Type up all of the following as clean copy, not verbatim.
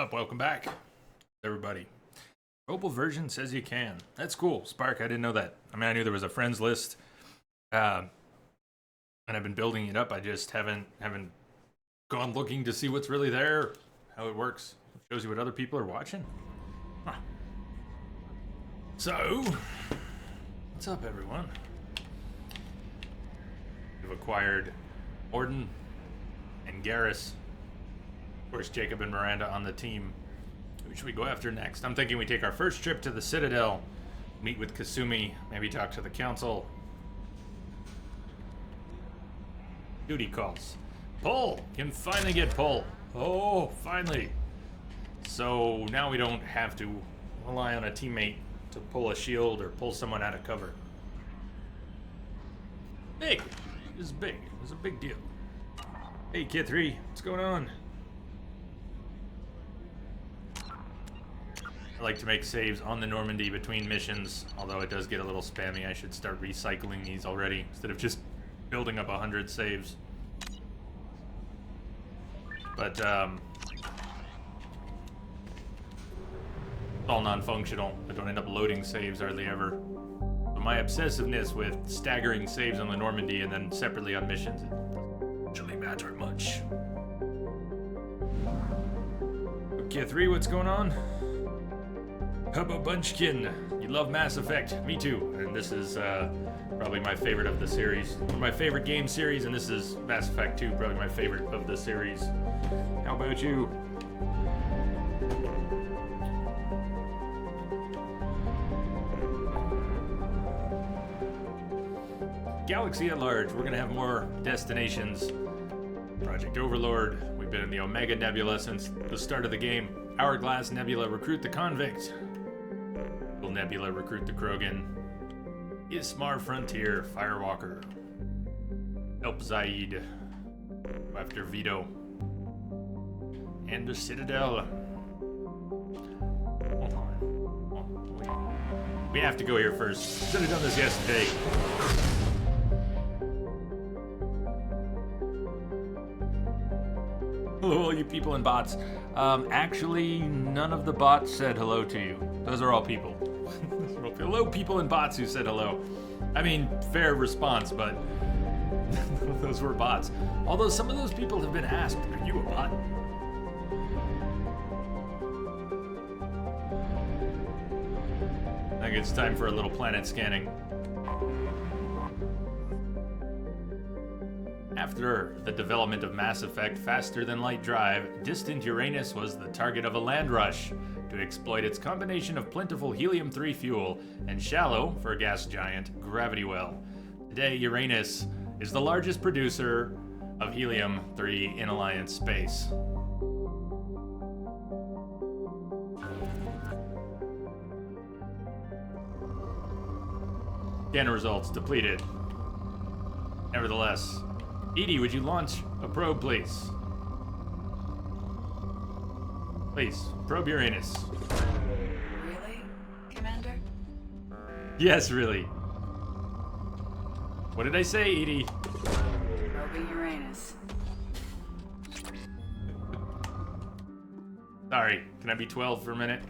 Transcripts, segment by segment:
up? Welcome back, everybody. Mobile version says you can. That's cool. Spark, I didn't know that. I mean, I knew there was a friends list, and I've been building it up. I just haven't gone looking to see what's really there, how it works. It shows you what other people are watching. Huh. So, what's up, everyone? We've acquired Orden and Garrus. Of course, Jacob and Miranda on the team. Who should we go after next? I'm thinking we take our first trip to the Citadel, meet with Kasumi, maybe talk to the council. Duty calls. Pull! Can finally get pull. Oh, finally. So now we don't have to rely on a teammate to pull a shield or pull someone out of cover. Big. This is big. This is a big deal. Hey, Kid 3, what's going on? I like to make saves on the Normandy between missions, although it does get a little spammy. I should start recycling these already instead of just building up 100 saves. But, it's all non-functional. I don't end up loading saves hardly ever. But my obsessiveness with staggering saves on the Normandy and then separately on missions, it doesn't really matter much. Okay, 3, what's going on? Hubba Bunchkin, you love Mass Effect. Me too. And this is probably my favorite of the series. One of my favorite game series, and this is Mass Effect 2, probably my favorite of the series. How about you? Galaxy at large, we're gonna have more destinations. Project Overlord, we've been in the Omega Nebula since the start of the game. Hourglass Nebula, recruit the convict. Nebula, recruit the Krogan. Ismar Frontier, Firewalker. Help Zaid. Go after Vito. And the Citadel. Hold on. Oh, wait. We have to go here first. Should have done this yesterday. Hello, all you people and bots. Actually, none of the bots said hello to you. Those are all people. Hello, people and bots who said hello. I mean, fair response, but those were bots. Although some of those people have been asked, are you a bot? I think it's time for a little planet scanning. After the development of Mass Effect Faster Than Light Drive, distant Uranus was the target of a land rush to exploit its combination of plentiful helium-3 fuel and shallow, for a gas giant, gravity well. Today, Uranus is the largest producer of helium-3 in Alliance space. Scanner results depleted. Nevertheless, Edie, would you launch a probe, please? Please, probe Uranus. Really, Commander? Yes, really. What did I say, Edie? Probing Uranus. Sorry, can I be 12 for a minute?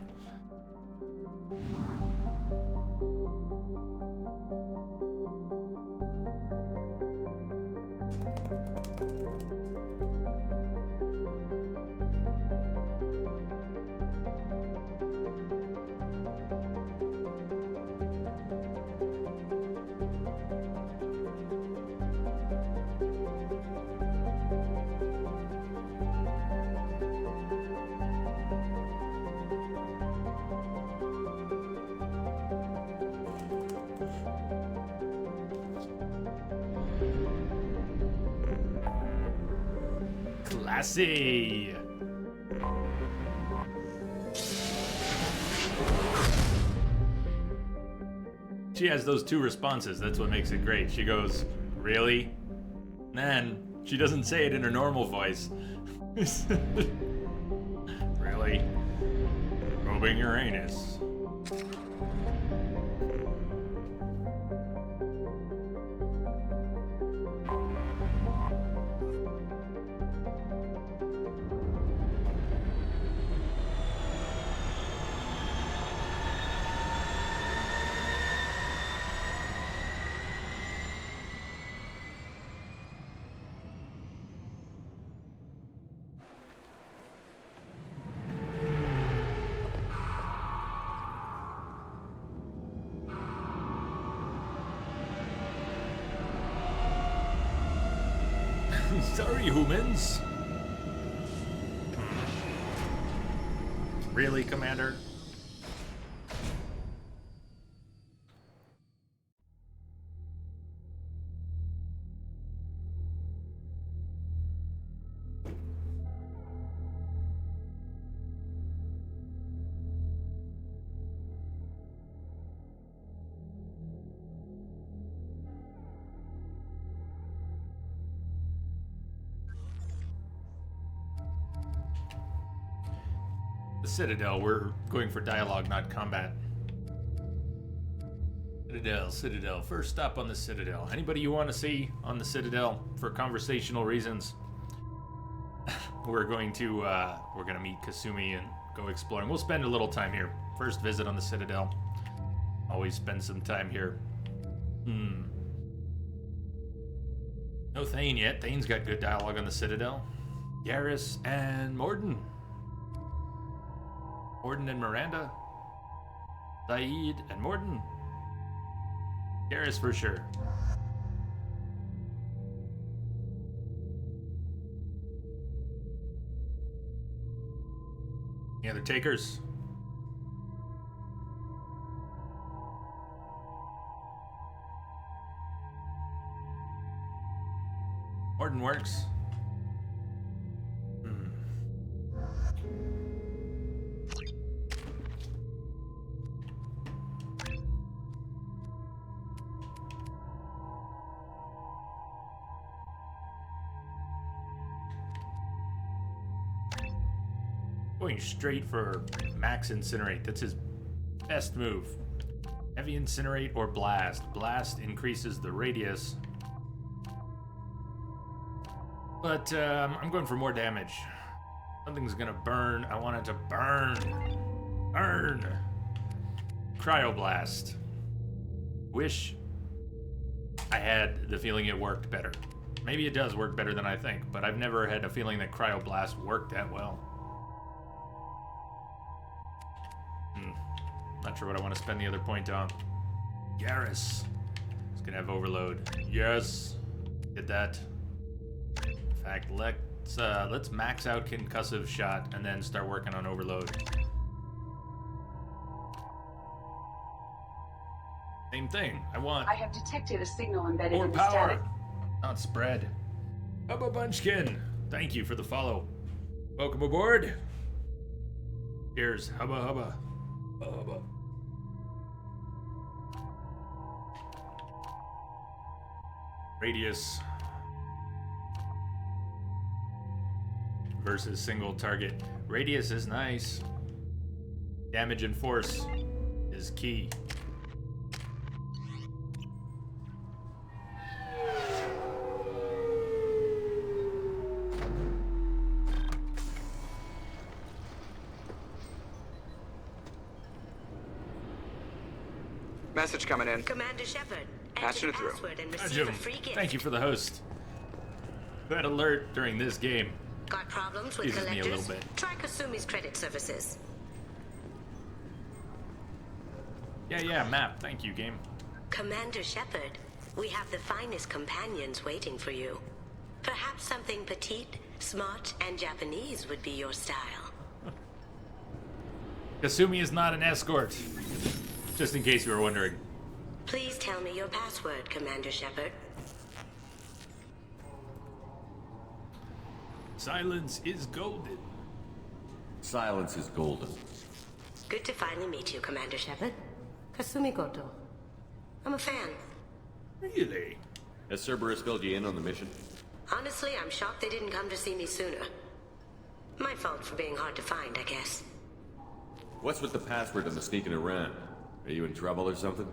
Classy. She has those two responses. That's what makes it great. She goes, really? And then she doesn't say it in her normal voice. Really? Probing Uranus. Sorry, humans. Really, Commander? The Citadel, we're going for dialogue, not combat. Citadel. First stop on the Citadel. Anybody you want to see on the Citadel for conversational reasons? We're gonna meet Kasumi and go exploring. We'll spend a little time here. First visit on the Citadel. Always spend some time here. No Thane yet. Thane's got good dialogue on the Citadel. Garrus and Mordin. Mordin and Miranda. Saeed and Mordin. Garrus for sure. Any other takers? Mordin works. Going straight for max incinerate. That's his best move. Heavy incinerate or blast. Blast increases the radius. But I'm going for more damage. Something's gonna burn. I want it to burn. Burn. Cryoblast. Wish I had the feeling it worked better. Maybe it does work better than I think, but I've never had a feeling that Cryoblast worked that well. Not sure what I want to spend the other point on. Garrus. He's gonna have overload. Yes. Get that. In fact, let's max out concussive shot and then start working on overload. Same thing. I have detected a signal embedded more in the power, static. not spread. Hubba Bunchkin. Thank you for the follow. Welcome aboard. Cheers. Hubba hubba. Hubba hubba. Radius versus single target. Radius is nice. Damage and force is key. Message coming in. Commander Shepard, Patching it through. password and Hi, receive Jim. a free gift. Thank you for the host. That alert during this game. Got problems with Uses me a collectors? little bit. Try Kasumi's credit services. Yeah, map. Thank you, game. Commander Shepard, we have the finest companions waiting for you. Perhaps something petite, smart, and Japanese would be your style. Kasumi is not an escort. Just in case you were wondering. Please tell me your password, Commander Shepard. Silence is golden. Silence is golden. Good to finally meet you, Commander Shepard. Kasumi Goto. I'm a fan. Really? Has Cerberus filled you in on the mission? Honestly, I'm shocked they didn't come to see me sooner. My fault for being hard to find, I guess. What's with the password and the sneaking around? Are you in trouble or something?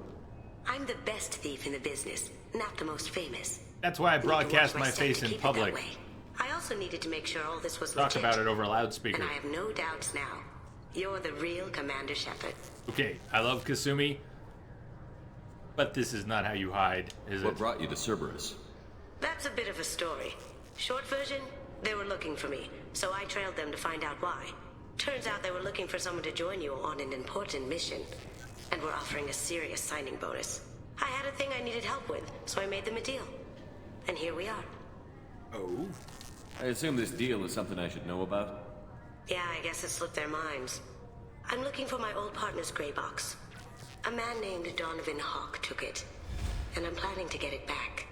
I'm the best thief in the business, not the most famous. That's why I Need to broadcast watch my step face to in keep it that public. way. I also needed to make sure all this was Talk legit. about it over a loudspeaker. And I have no doubts now. You're the real Commander Shepard. Okay, I love Kasumi, but this is not how you hide, is What it? brought you to Cerberus? That's a bit of a story. Short version, they were looking for me, so I trailed them to find out why. Turns out they were looking for someone to join you on an important mission, and were offering a serious signing bonus. I had a thing I needed help with, so I made them a deal. And here we are. Oh? I assume this deal is something I should know about? Yeah, I guess it slipped their minds. I'm looking for my old partner's gray box. A man named Donovan Hawk took it, and I'm planning to get it back.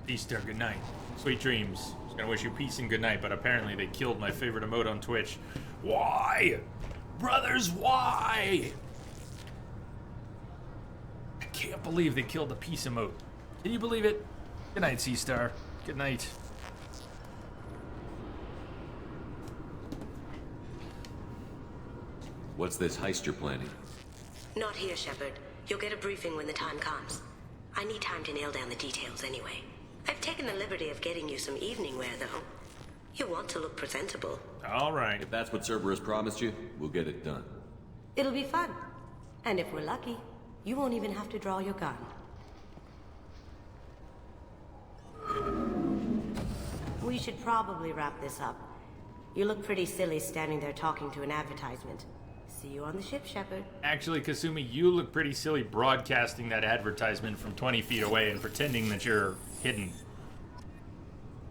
Easter, good night. Sweet dreams. I was gonna wish you peace and good night, but apparently they killed my favorite emote on Twitch. Why? Brothers, why? I can't believe they killed the peace emote. Can you believe it? Good night, Seastar. Good night. What's this heist you're planning? Not here, Shepard. You'll get a briefing when the time comes. I need time to nail down the details anyway. I've taken the liberty of getting you some evening wear, though. You want to look presentable. All right. If that's what Cerberus promised you, we'll get it done. It'll be fun. And if we're lucky, you won't even have to draw your gun. We should probably wrap this up. You look pretty silly standing there talking to an advertisement. See you on the ship, Shepard. Actually, Kasumi, you look pretty silly broadcasting that advertisement from 20 feet away and pretending that you're hidden.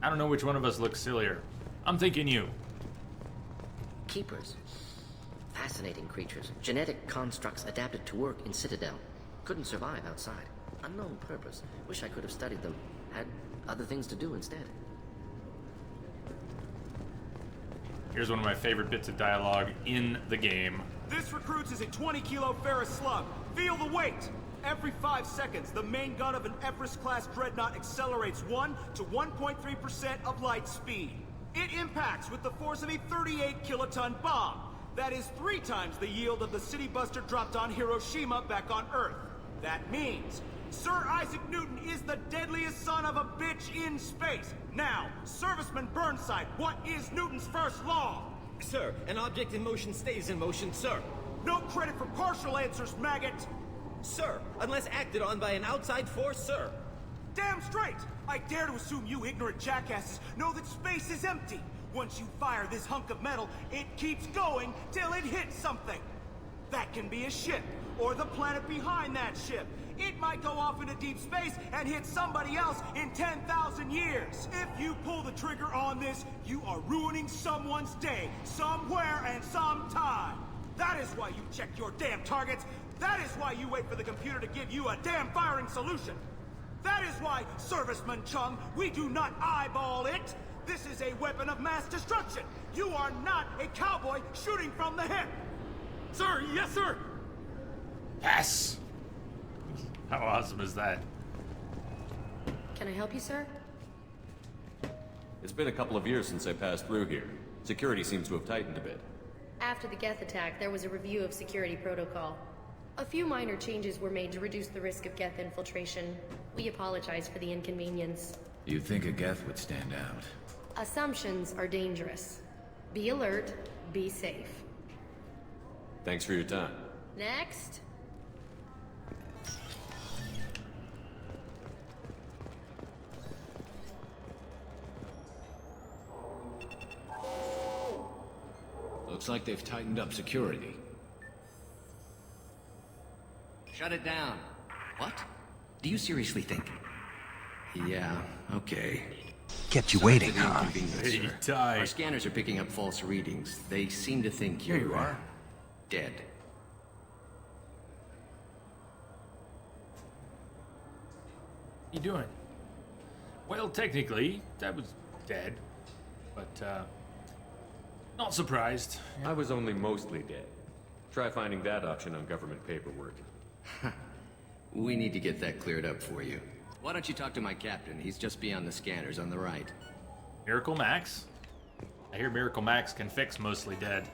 I don't know which one of us looks sillier. I'm thinking you. Keepers. Fascinating creatures. Genetic constructs adapted to work in Citadel. Couldn't survive outside. Unknown purpose. Wish I could have studied them. Had other things to do instead. Here's one of my favorite bits of dialogue in the game. This recruits is a 20-kilo ferrous slug. Feel the weight! Every 5 seconds, the main gun of an Everest-class dreadnought accelerates 1 to 1.3% of light speed. It impacts with the force of a 38-kiloton bomb. That is 3 times the yield of the city buster dropped on Hiroshima back on Earth. That means Sir Isaac Newton is the deadliest son of a bitch in space. Now, Serviceman Burnside, what is Newton's first law? Sir, an object in motion stays in motion, sir. No credit for partial answers, maggot! Sir, unless acted on by an outside force, sir. Damn straight! I dare to assume you ignorant jackasses know that space is empty. Once you fire this hunk of metal, it keeps going till it hits something. That can be a ship, or the planet behind that ship. It might go off into deep space and hit somebody else in 10,000 years. If you pull the trigger on this, you are ruining someone's day, somewhere and sometime. That is why you check your damn targets. That is why you wait for the computer to give you a damn firing solution. That is why, Serviceman Chung, we do not eyeball it. This is a weapon of mass destruction. You are not a cowboy shooting from the hip. Sir, yes, sir! Yes! How awesome is that? Can I help you, sir? It's been a couple of years since I passed through here. Security seems to have tightened a bit. After the Geth attack, there was a review of security protocol. A few minor changes were made to reduce the risk of Geth infiltration. We apologize for the inconvenience. You'd think a Geth would stand out. Assumptions are dangerous. Be alert, be safe. Thanks for your time. Next. Looks like they've tightened up security. Shut it down. What? Do you seriously think? Yeah, okay. Kept you waiting, huh? Hey, Our die. scanners are picking up false readings. They seem to think Here you're you are. dead. You doing? Well, technically, that was dead. But, not surprised. I was only mostly dead. Try finding that option on government paperwork. We need to get that cleared up for you. Why don't you talk to my captain? He's just beyond the scanners on the right. Miracle Max? I hear Miracle Max can fix mostly dead.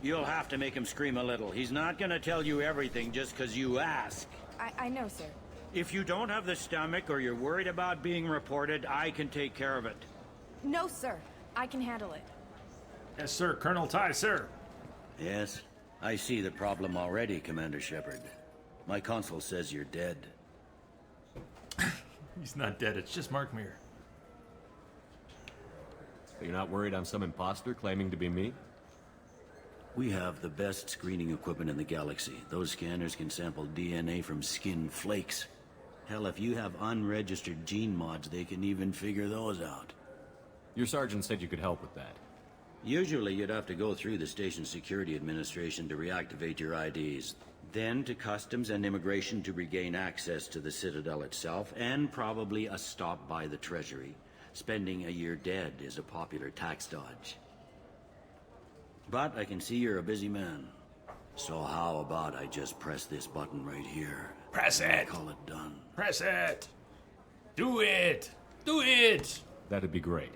You'll have to make him scream a little. He's not gonna tell you everything just because you ask. I know, sir. If you don't have the stomach or you're worried about being reported, I can take care of it. No, sir. I can handle it. Yes, sir. Colonel Ty, sir. Yes? I see the problem already, Commander Shepard. My console says you're dead. He's not dead. It's just Mark Mir. So you're not worried I'm some imposter claiming to be me? We have the best screening equipment in the galaxy. Those scanners can sample DNA from skin flakes. Hell, if you have unregistered gene mods, they can even figure those out. Your sergeant said you could help with that. Usually you'd have to go through the station security administration to reactivate your IDs. Then to customs and immigration to regain access to the Citadel itself, and probably a stop by the Treasury. Spending a year dead is a popular tax dodge. But I can see you're a busy man. So how about I just press this button right here? Press and it! Call it done. Press it! Do it! Do it! That'd be great.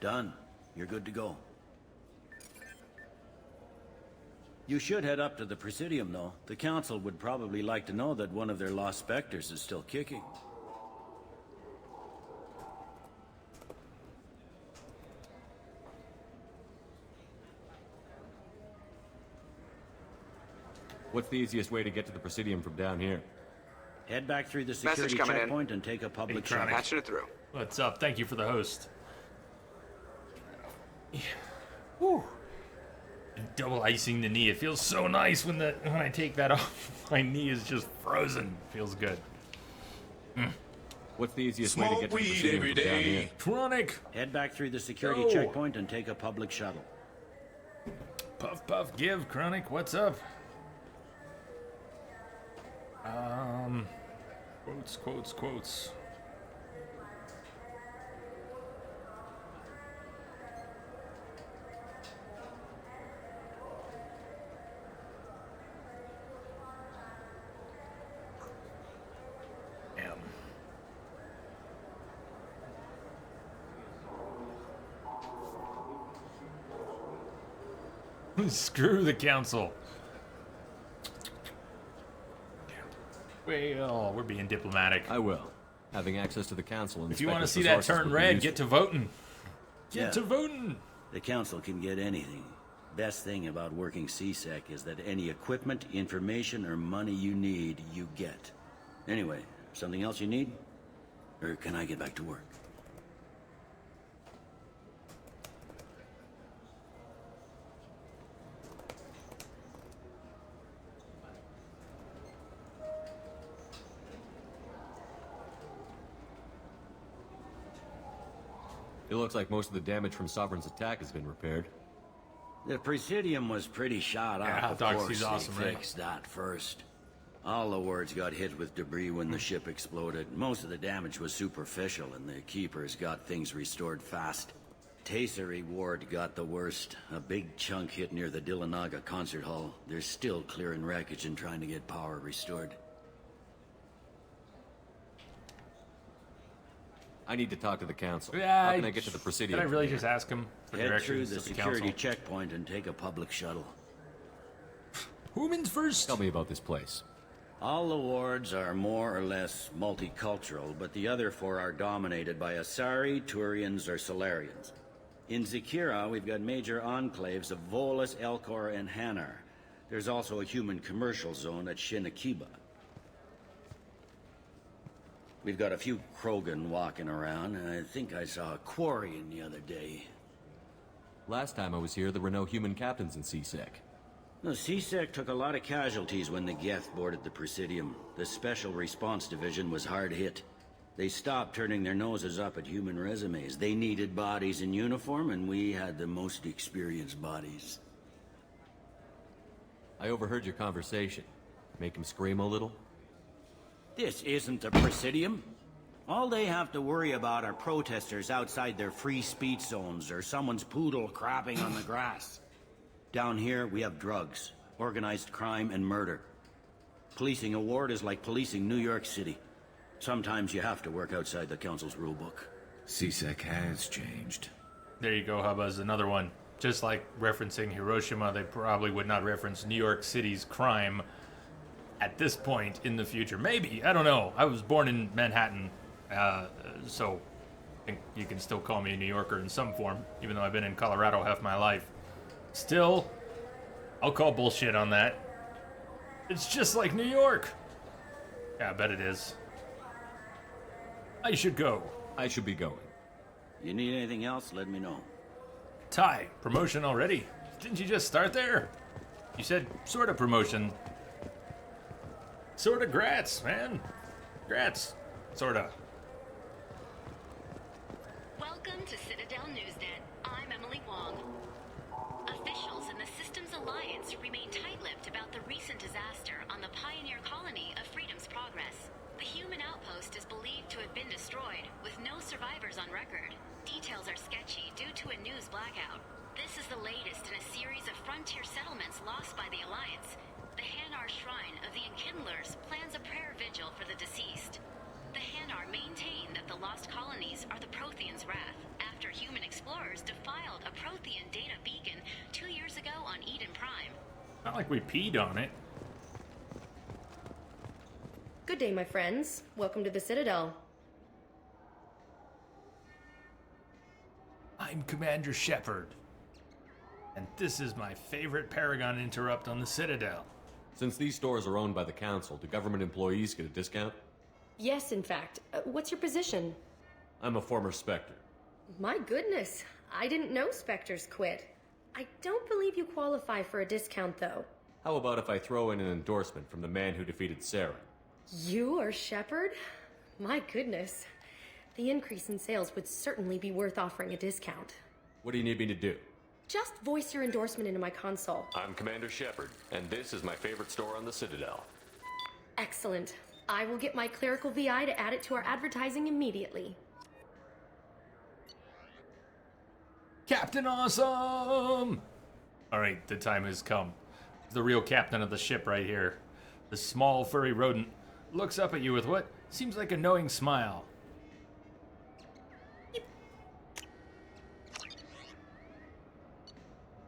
Done. You're good to go. You should head up to the Presidium, though. The Council would probably like to know that one of their lost Spectres is still kicking. What's the easiest way to get to the Presidium from down here? Head back through the security checkpoint and take a public shuttle. Patching it through. What's up? Thank you for the host. Whew. Double icing the knee. It feels so nice when I take that off. My knee is just frozen. Feels good. What's the easiest way to get to the Presidium from down here? Chronic! Head back through the security checkpoint and take a public shuttle. Puff, puff, give, Chronic. What's up? Quotes. Screw the council. Well, we're being diplomatic. I will. Having access to the council and if you want to see that turn red, get to voting. Get to voting. The council can get anything. Best thing about working CSEC is that any equipment, information, or money you need, you get. Anyway, something else you need? Or can I get back to work? It looks like most of the damage from Sovereign's attack has been repaired. The Presidium was pretty shot up. Yeah, Of Doc, course, he's awesome, they right? fixed that first. All the wards got hit with debris when the ship exploded. Most of the damage was superficial, and the Keepers got things restored fast. Tasery Ward got the worst. A big chunk hit near the Dillanaga concert hall. They're still clearing wreckage and trying to get power restored. I need to talk to the council. Yeah, How can I get to the Presidium? Did I really just ask him for Head through directions the to the security council? checkpoint and take a public shuttle. Humans first. Tell me about this place. All the wards are more or less multicultural, but the other four are dominated by Asari, Turians, or Solarians. In Zakira, we've got major enclaves of Volus, Elcor, and Hanar. There's also a human commercial zone at Shinakiba. We've got a few Krogan walking around, and I think I saw a Quarian the other day. Last time I was here, there were no human captains in CSEC. No, CSEC took a lot of casualties when the Geth boarded the Presidium. The Special Response Division was hard hit. They stopped turning their noses up at human resumes. They needed bodies in uniform, and we had the most experienced bodies. I overheard your conversation. Make him scream a little? This isn't the Presidium. All they have to worry about are protesters outside their free speech zones or someone's poodle crapping on the grass. Down here, we have drugs, organized crime, and murder. Policing a ward is like policing New York City. Sometimes you have to work outside the Council's rulebook. CSEC has changed. There you go, Hubbas. Another one. Just like referencing Hiroshima, they probably would not reference New York City's crime at this point in the future. Maybe. I don't know. I was born in Manhattan, so I think you can still call me a New Yorker in some form, even though I've been in Colorado half my life. Still, I'll call bullshit on that. It's just like New York. Yeah, I bet it is. I should go. I should be going. You need anything else, let me know. Ty, promotion already? Didn't you just start there? You said sort of promotion. Sort of grats, man. Grats. Sorta. Welcome to Citadel Newsnet. I'm Emily Wong. Officials in the Systems Alliance remain tight-lipped about the recent disaster on the pioneer colony of Freedom's Progress. The human outpost is believed to have been destroyed, with no survivors on record. Details are sketchy due to a news blackout. This is the latest in a series of frontier settlements lost by the Alliance. The Hanar Shrine of the Enkindlers plans a prayer vigil for the deceased. The Hanar maintain that the lost colonies are the Protheans' wrath, after human explorers defiled a Prothean data beacon 2 years ago on Eden Prime. Not like we peed on it. Good day, my friends. Welcome to the Citadel. I'm Commander Shepard. And this is my favorite Paragon interrupt on the Citadel. Since these stores are owned by the Council, do government employees get a discount? Yes, in fact. What's your position? I'm a former Spectre. My goodness. I didn't know Spectres quit. I don't believe you qualify for a discount, though. How about if I throw in an endorsement from the man who defeated Saren? You are Shepard? My goodness. The increase in sales would certainly be worth offering a discount. What do you need me to do? Just voice your endorsement into my console. I'm Commander Shepard, and this is my favorite store on the Citadel. Excellent. I will get my clerical VI to add it to our advertising immediately. Captain Awesome! Alright, the time has come. The real captain of the ship right here. The small furry rodent looks up at you with what seems like a knowing smile.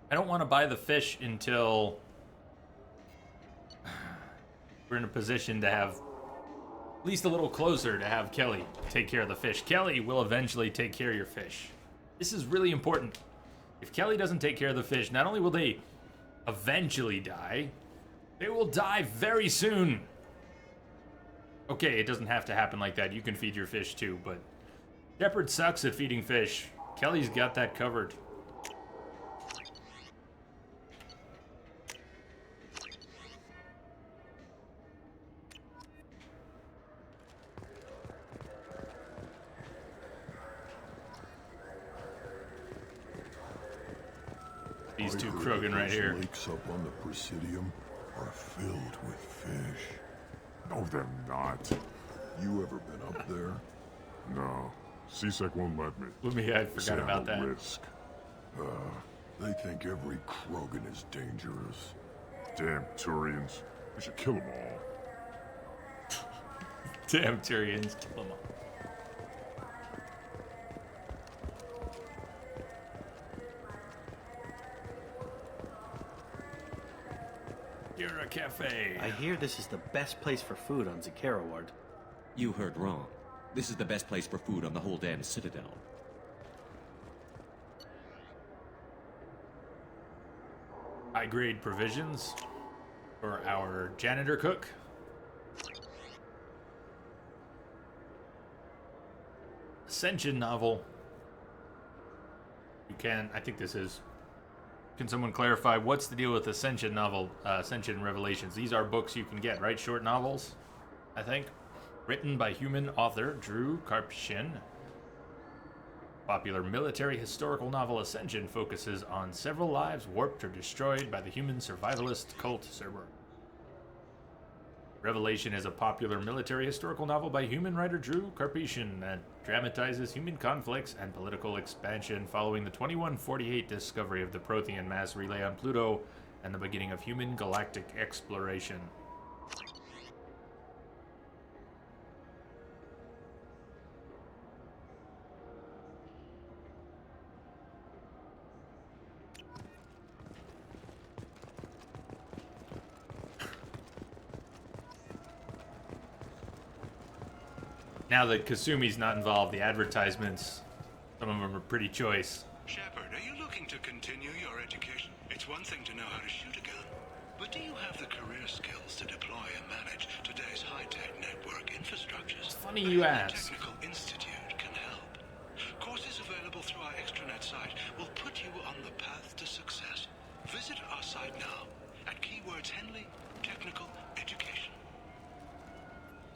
I don't want to buy the fish until we're in a position to have at least a little closer to have Kelly take care of the fish. Kelly will eventually take care of your fish. This is really important. If Kelly doesn't take care of the fish, not only will they eventually die, they will die very soon. Okay, it doesn't have to happen like that. You can feed your fish too, but Shepard sucks at feeding fish. Kelly's got that covered. These two Krogan right here. Lakes up on the Presidium are filled with fish. No, they're not. You ever been up there? No. CSEC won't let me. I forgot about that. Risk. They think every Krogan is dangerous. Damn Turians. We should kill them all. Damn Turians, kill them all. You're a cafe. I hear this is the best place for food on Zakera Ward. You heard wrong. This is the best place for food on the whole damn Citadel. High-grade provisions for our janitor cook. Ascension novel. You can, I think this is... Can someone clarify what's the deal with Ascension novel, Ascension Revelations? These are books you can get, right? Short novels, I think. Written by human author Drew Karpyshyn. Popular military historical novel Ascension focuses on several lives warped or destroyed by the human survivalist cult Cerber. Revelation is a popular military historical novel by human writer Drew Karpyshyn that dramatizes human conflicts and political expansion following the 2148 discovery of the Prothean mass relay on Pluto and the beginning of human galactic exploration. Now that Kasumi's not involved, the advertisements, some of them are pretty choice. Shepard, are you looking to continue your education? It's one thing to know how to shoot a gun, but do you have the career skills to deploy and manage today's high-tech network infrastructures? It's funny you ask. The Technical Institute can help. Courses available available through our extranet site will put you on the path to success. Visit our site now at keywords Henley Technical Education.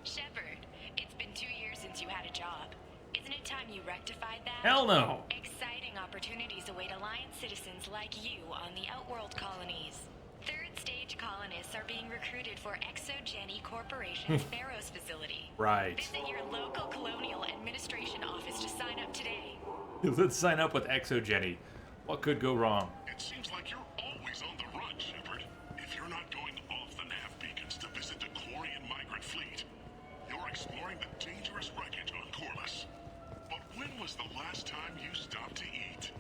Shepard, it's been 2 years since you had a job. Isn't it time you rectified that? Hell no. Exciting opportunities await Alliance citizens like you on the Outworld colonies. Third stage colonists are being recruited for ExoGeni Corporation's Theros facility. Right. Visit your local colonial administration office to sign up today. Let's sign up with ExoGeni. What could go wrong? It seems like you're always on the run, Shepard. If you're not going off the nav beacons to visit the Quarian migrant fleet, you're exploring the dangerous wreckage on Corliss. But when was the last time you stopped to eat?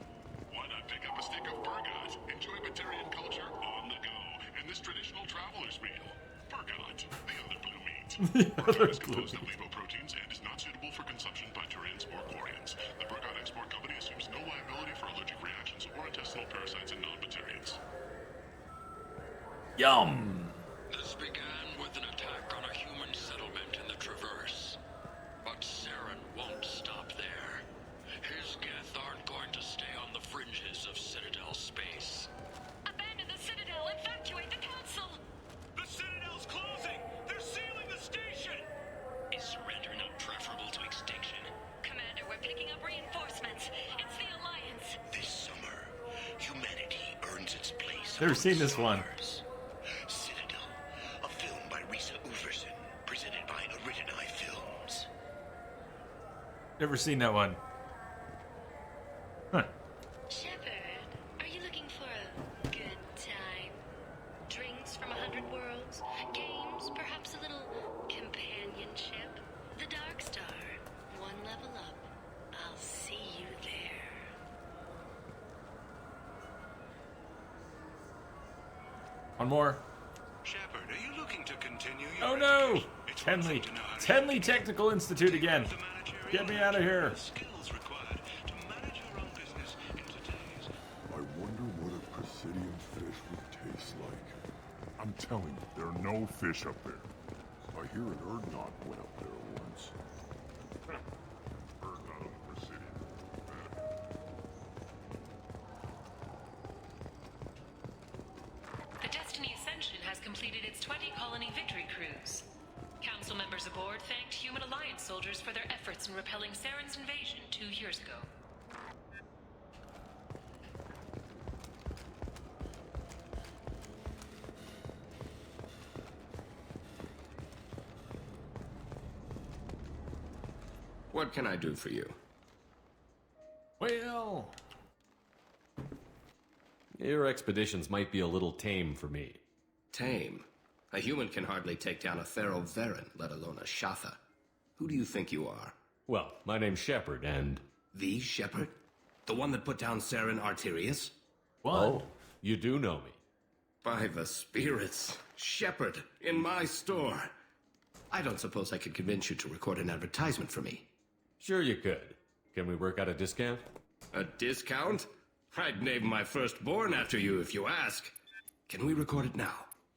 Why not pick up a stick of Burgot? Enjoy Batarian culture on the go in this traditional traveler's meal. Burgot, the other blue meat. Burgot is composed of lipoproteins and is not suitable for consumption by Turians or Quarians. The Burgot Export Company assumes no liability for allergic reactions or intestinal parasites in non-Batarians. Yum! This began with an attack on a human settlement in the Traverse. But Saren won't stop there. His Geth aren't going to stay on the fringes of Citadel space. Abandon the Citadel, evacuate the Council! The Citadel's closing! They're sealing the station! Is surrender not preferable to extinction? Commander, we're picking up reinforcements. It's the Alliance. This summer, humanity earns its place. Never seen this one. Citadel, a film by Risa Uverson, presented by Aridani Films. Never seen that one. Huh. Shepard, are you looking for a good time? Drinks from 100 worlds? Games? Perhaps a little companionship? The Dark Star. One level up. I'll see you there. One more. Shepard, are you looking to continue your Oh no! education? It's one thing Tenley. to know how to Tenley Technical Institute again. Get me out of here. skills required to manage your own business in today's. I wonder what a Presidium fish would taste like. I'm telling you, there are no fish up there. I hear an Erdnot went up there once. Heard not on the Presidium. The Destiny Ascension has completed its 20-colony victory cruise. Council members aboard thanked Human Alliance soldiers for their efforts in repelling Saren's invasion 2 years ago. What can I do for you? Well, Your expeditions might be a little tame for me. Tame? A human can hardly take down a Thero Varen, let alone a Shatha. Who do you think you are? Well, my name's Shepard, and... The Shepard? The one that put down Saren Arterius? what? Oh, you do know me. By the spirits. Shepard, in my store. I don't suppose I could convince you to record an advertisement for me. Sure you could. Can we work out a discount? A discount? I'd name my firstborn after you if you ask. Can we record it now?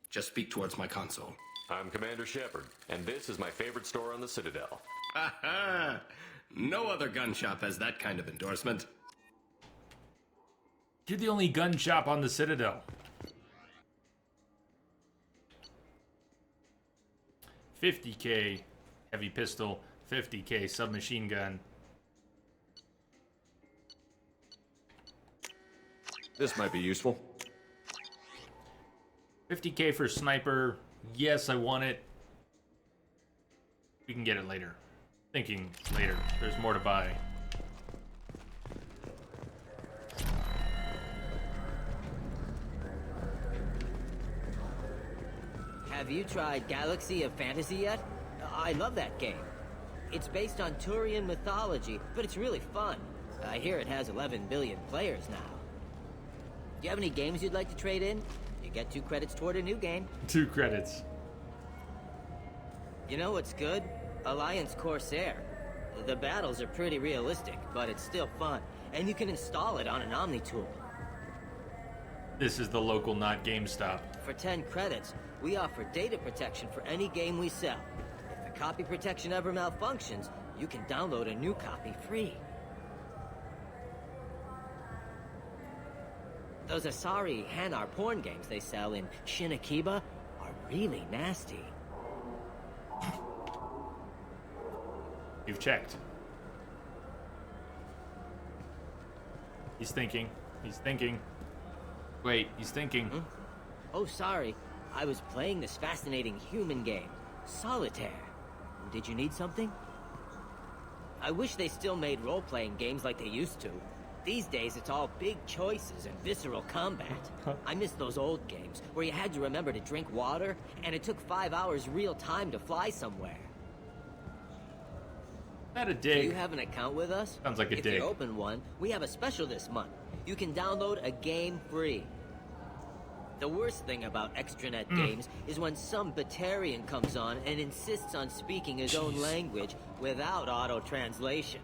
Just speak towards my console. I'm Commander Shepard, and this is my favorite store on the Citadel. Ha ha! No other gun shop has that kind of endorsement. You're the only gun shop on the Citadel. 50k heavy pistol, 50k submachine gun. This might be useful. 50k for sniper. Yes, I want it. We can get it later. Thinking later. There's more to buy. Have you tried Galaxy of Fantasy yet? I love that game. It's based on Turian mythology, but it's really fun. I hear it has 11 billion players now. Do you have any games you'd like to trade in? You get 2 credits toward a new game. 2 credits. You know what's good? Alliance Corsair. The battles are pretty realistic, but it's still fun. And you can install it on an Omni tool. This is the local, not GameStop. For 10 credits, we offer data protection for any game we sell. If the copy protection ever malfunctions, you can download a new copy free. Those Asari Hanar porn games they sell in Shinakiba are really nasty. You've checked. He's thinking. He's thinking. Wait, he's thinking. Oh, sorry. I was playing this fascinating human game, Solitaire. Did you need something? I wish they still made role-playing games like they used to. These days, it's all big choices and visceral combat. I miss those old games, where you had to remember to drink water, and it took 5 hours real time to fly somewhere. Not a dig. Do you have an account with us? Sounds like a dig. If you open one, we have a special this month. You can download a game free. The worst thing about extranet games is when some Batarian comes on and insists on speaking his own language without auto-translation.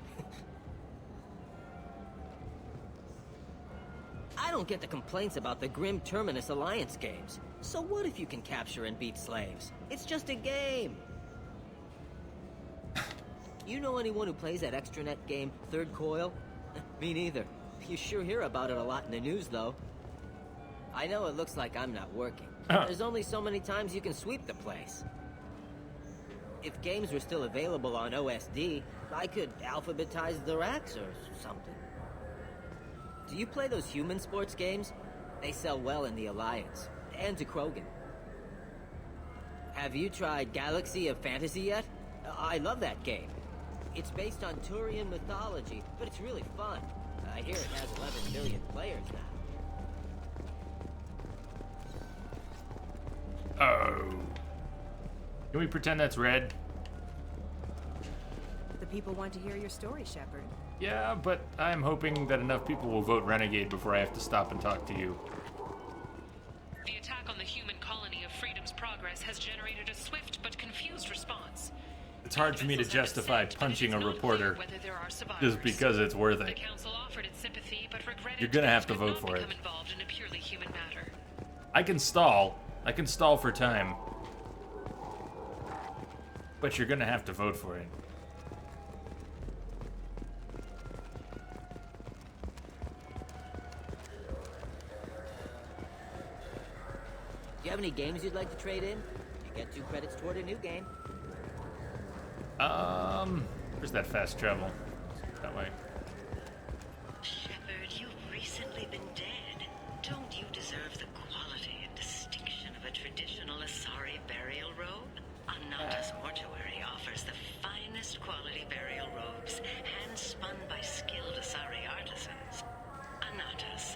I don't get the complaints about the Grim Terminus Alliance games. So what if you can capture and beat slaves? It's just a game. You know anyone who plays that extranet game, Third Coil? Me neither. You sure hear about it a lot in the news, though. I know it looks like I'm not working. There's only so many times you can sweep the place. If games were still available on OSD, I could alphabetize the racks or something. Do you play those human sports games? They sell well in the Alliance, and to Krogan. Have you tried Galaxy of Fantasy yet? I love that game. It's based on Turian mythology, but it's really fun. I hear it has 11 million players now. Oh. Can we pretend that's red? The people want to hear your story, Shepard. Yeah, but I'm hoping that enough people will vote Renegade before I have to stop and talk to you. The attack on the human colony of Freedom's Progress has generated a swift but confused response. It's hard for me to justify punching a reporter just because it's worth it. You're gonna have to vote for it. I can stall. I can stall for time. But you're gonna have to vote for it. Do you have any games you'd like to trade in? You get 2 credits toward a new game. Where's that fast travel? That way. Shepard, you've recently been dead. Don't you deserve the quality and distinction of a traditional Asari burial robe? Anatas Mortuary offers the finest quality burial robes, hand-spun by skilled Asari artisans. Anatas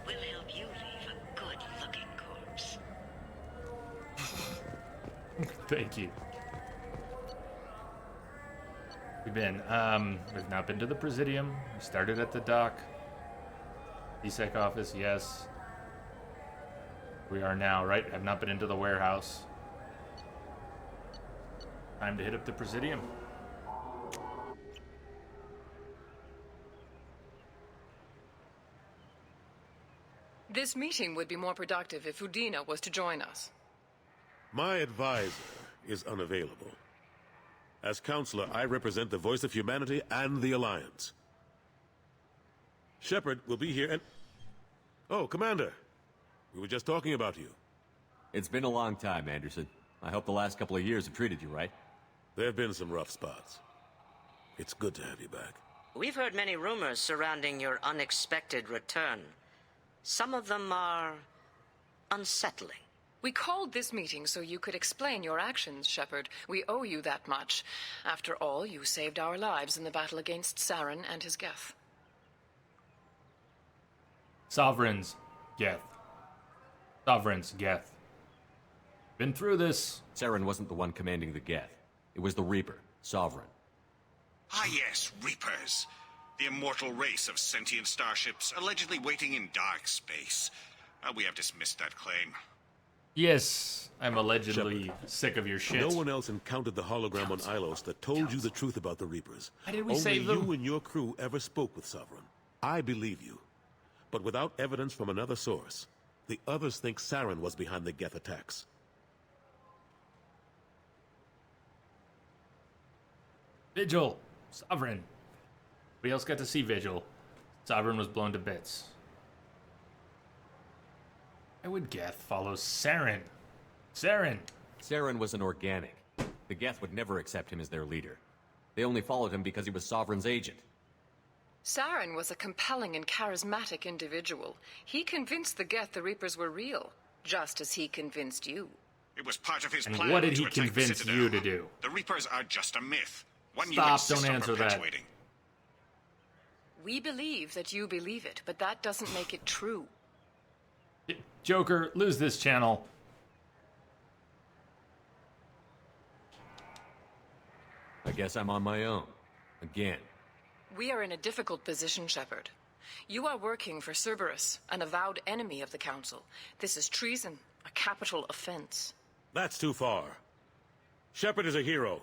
will help you leave a good-looking corpse. Thank you. We've not been to the Presidium. We started at the dock. DSEC office, yes. We are now, right? I've not been into the warehouse. Time to hit up the Presidium. This meeting would be more productive if Udina was to join us. My advisor is unavailable. As counselor, I represent the voice of humanity and the Alliance. Shepard will be here and... Oh, Commander. We were just talking about you. It's been a long time, Anderson. I hope the last couple of years have treated you right. There have been some rough spots. It's good to have you back. We've heard many rumors surrounding your unexpected return. Some of them are unsettling. We called this meeting so you could explain your actions, Shepard. We owe you that much. After all, you saved our lives in the battle against Saren and his Geth. Sovereigns, Geth. Sovereigns, Geth. Been through this. Saren wasn't the one commanding the Geth. It was the Reaper, Sovereign. Ah yes, Reapers. The immortal race of sentient starships allegedly waiting in dark space. We have dismissed that claim. Yes, I'm allegedly sick of your shit. No one else encountered the hologram on Ilos that told you the truth about the Reapers. Why did we Only save them? you and your crew ever spoke with Sovereign. I believe you. But without evidence from another source, the others think Saren was behind the Geth attacks. Vigil, Sovereign. We else got to see Vigil. Sovereign was blown to bits. Why would Geth follow Saren? Saren! Saren was an organic. The Geth would never accept him as their leader. They only followed him because he was Sovereign's agent. Saren was a compelling and charismatic individual. He convinced the Geth the Reapers were real, just as he convinced you. It was part of his And plan. what did he to attack the convince Citadel. you to do? The Reapers are just a myth. One you Stop, insist don't on answer that. perpetuating. We believe that you believe it, but that doesn't make it true. Joker, lose this channel. I guess I'm on my own. Again. We are in a difficult position, Shepard. You are working for Cerberus, an avowed enemy of the Council. This is treason, a capital offense. That's too far. Shepard is a hero.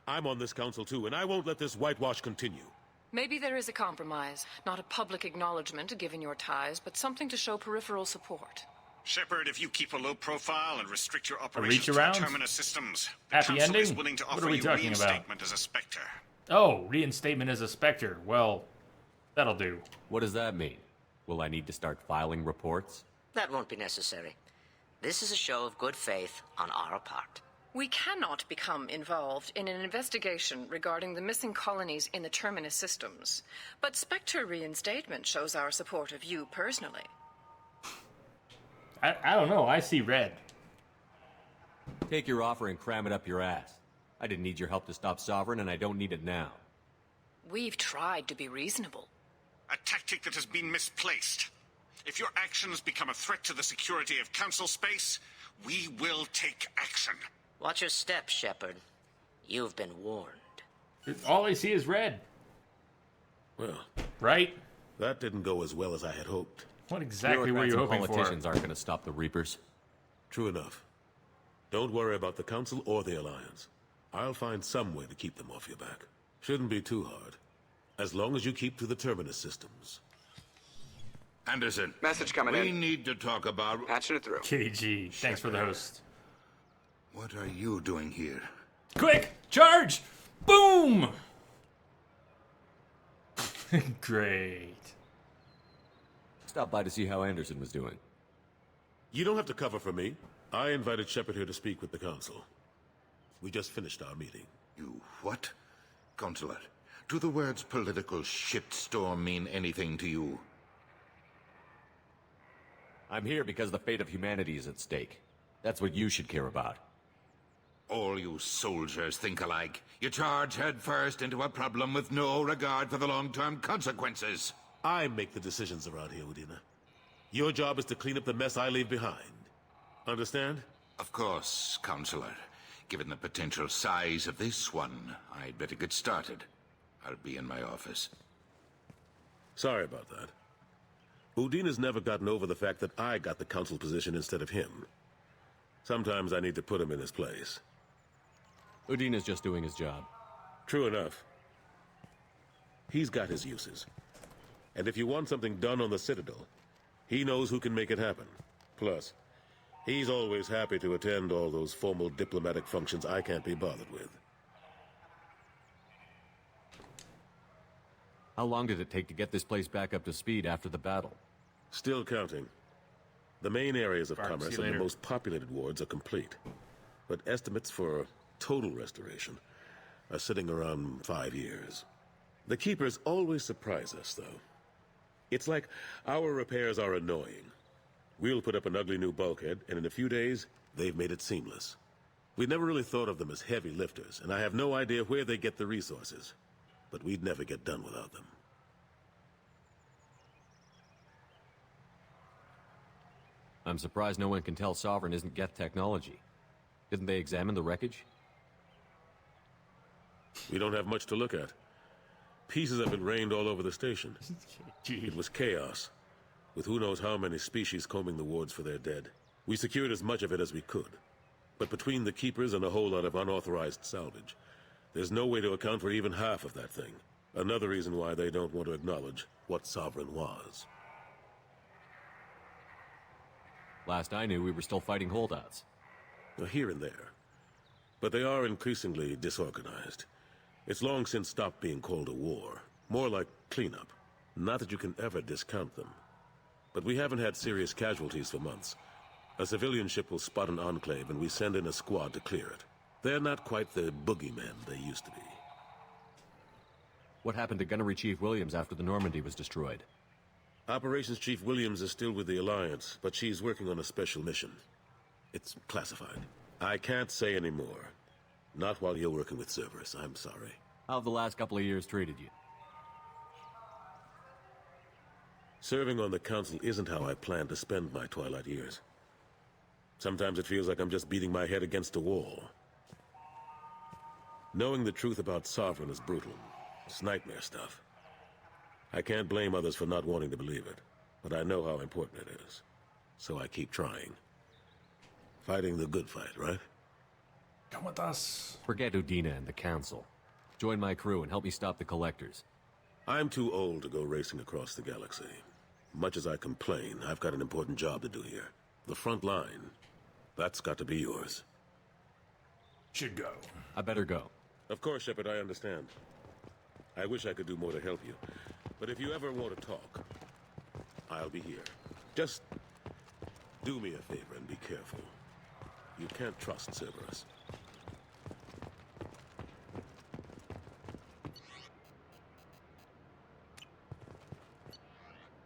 I'm on this council too, and I won't let this whitewash continue. Maybe there is a compromise. Not a public acknowledgement given your ties, but something to show peripheral support. Shepard, if you keep a low profile and restrict your reach operations to the around? Terminus systems, the Happy Council is ending? willing to What offer are we you talking about? reinstatement as a Spectre. Oh, reinstatement as a Spectre. Well, that'll do. What does that mean? Will I need to start filing reports? That won't be necessary. This is a show of good faith on our part. We cannot become involved in an investigation regarding the missing colonies in the Terminus systems. But Spectre reinstatement shows our support of you personally. I don't know. I see red. Take your offer and cram it up your ass. I didn't need your help to stop Sovereign, and I don't need it now. We've tried to be reasonable. A tactic that has been misplaced. If your actions become a threat to the security of Council space, we will take action. Watch your step, Shepard. You've been warned. All I see is red. Well, right? That didn't go as well as I had hoped. What exactly were you Bureaucrats and hoping for? politicians aren't going to stop the Reapers. True enough. Don't worry about the Council or the Alliance. I'll find some way to keep them off your back. Shouldn't be too hard. As long as you keep to the Terminus systems. Anderson. Message coming we in. need to talk about... Patching it through. KG, thanks for the host. What are you doing here? Quick! Charge! Boom! Great. Stop by to see how Anderson was doing. You don't have to cover for me. I invited Shepard here to speak with the Council. We just finished our meeting. You what? Consular, do the words political shitstorm mean anything to you? I'm here because the fate of humanity is at stake. That's what you should care about. All you soldiers think alike. You charge headfirst into a problem with no regard for the long-term consequences. I make the decisions around here, Udina. Your job is to clean up the mess I leave behind. Understand? Of course, Counselor. Given the potential size of this one, I'd better get started. I'll be in my office. Sorry about that. Udina's never gotten over the fact that I got the Council position instead of him. Sometimes I need to put him in his place. Udina's just doing his job. True enough. He's got his uses. And if you want something done on the Citadel, he knows who can make it happen. Plus, he's always happy to attend all those formal diplomatic functions I can't be bothered with. How long did it take to get this place back up to speed after the battle? Still counting. The main areas of Bart, commerce see you and the later. most populated wards are complete. But estimates for total restoration are sitting around 5 years. The Keepers always surprise us, though. It's like our repairs are annoying. We'll put up an ugly new bulkhead, and in a few days, they've made it seamless. We never really thought of them as heavy lifters, and I have no idea where they get the resources. But we'd never get done without them. I'm surprised no one can tell Sovereign isn't Geth technology. Didn't they examine the wreckage? We don't have much to look at. Pieces have been rained all over the station. It was chaos, with who knows how many species combing the wards for their dead. We secured as much of it as we could. But between the Keepers and a whole lot of unauthorized salvage, there's no way to account for even half of that thing. Another reason why they don't want to acknowledge what Sovereign was. Last I knew, we were still fighting holdouts. Here and there. But they are increasingly disorganized. It's long since stopped being called a war. More like cleanup. Not that you can ever discount them. But we haven't had serious casualties for months. A civilian ship will spot an enclave, and we send in a squad to clear it. They're not quite the boogeymen they used to be. What happened to Gunnery Chief Williams after the Normandy was destroyed? Operations Chief Williams is still with the Alliance, but she's working on a special mission. It's classified. I can't say any more. Not while you're working with Cerberus, I'm sorry. How have the last couple of years treated you? Serving on the Council isn't how I plan to spend my twilight years. Sometimes it feels like I'm just beating my head against a wall. Knowing the truth about Sovereign is brutal. It's nightmare stuff. I can't blame others for not wanting to believe it, but I know how important it is. So I keep trying. Fighting the good fight, right? Come with us. Forget Udina and the Council. Join my crew and help me stop the Collectors. I'm too old to go racing across the galaxy. Much as I complain, I've got an important job to do here. The front line. That's got to be yours. Should go. I better go. Of course, Shepard, I understand. I wish I could do more to help you. But if you ever want to talk, I'll be here. Just do me a favor and be careful. You can't trust Cerberus.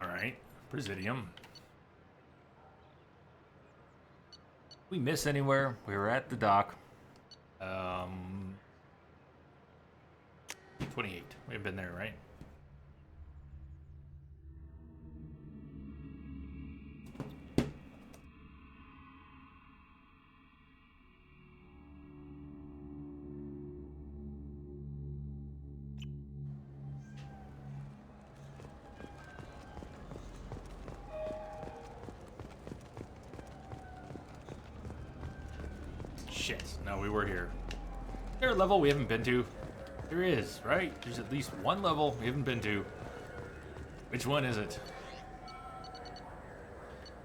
Alright, Presidium. We miss anywhere? We were at the dock. 28. We've been there, right? Shit, no, we were here. Is there a level we haven't been to? There is, right? There's at least one level we haven't been to. Which one is it?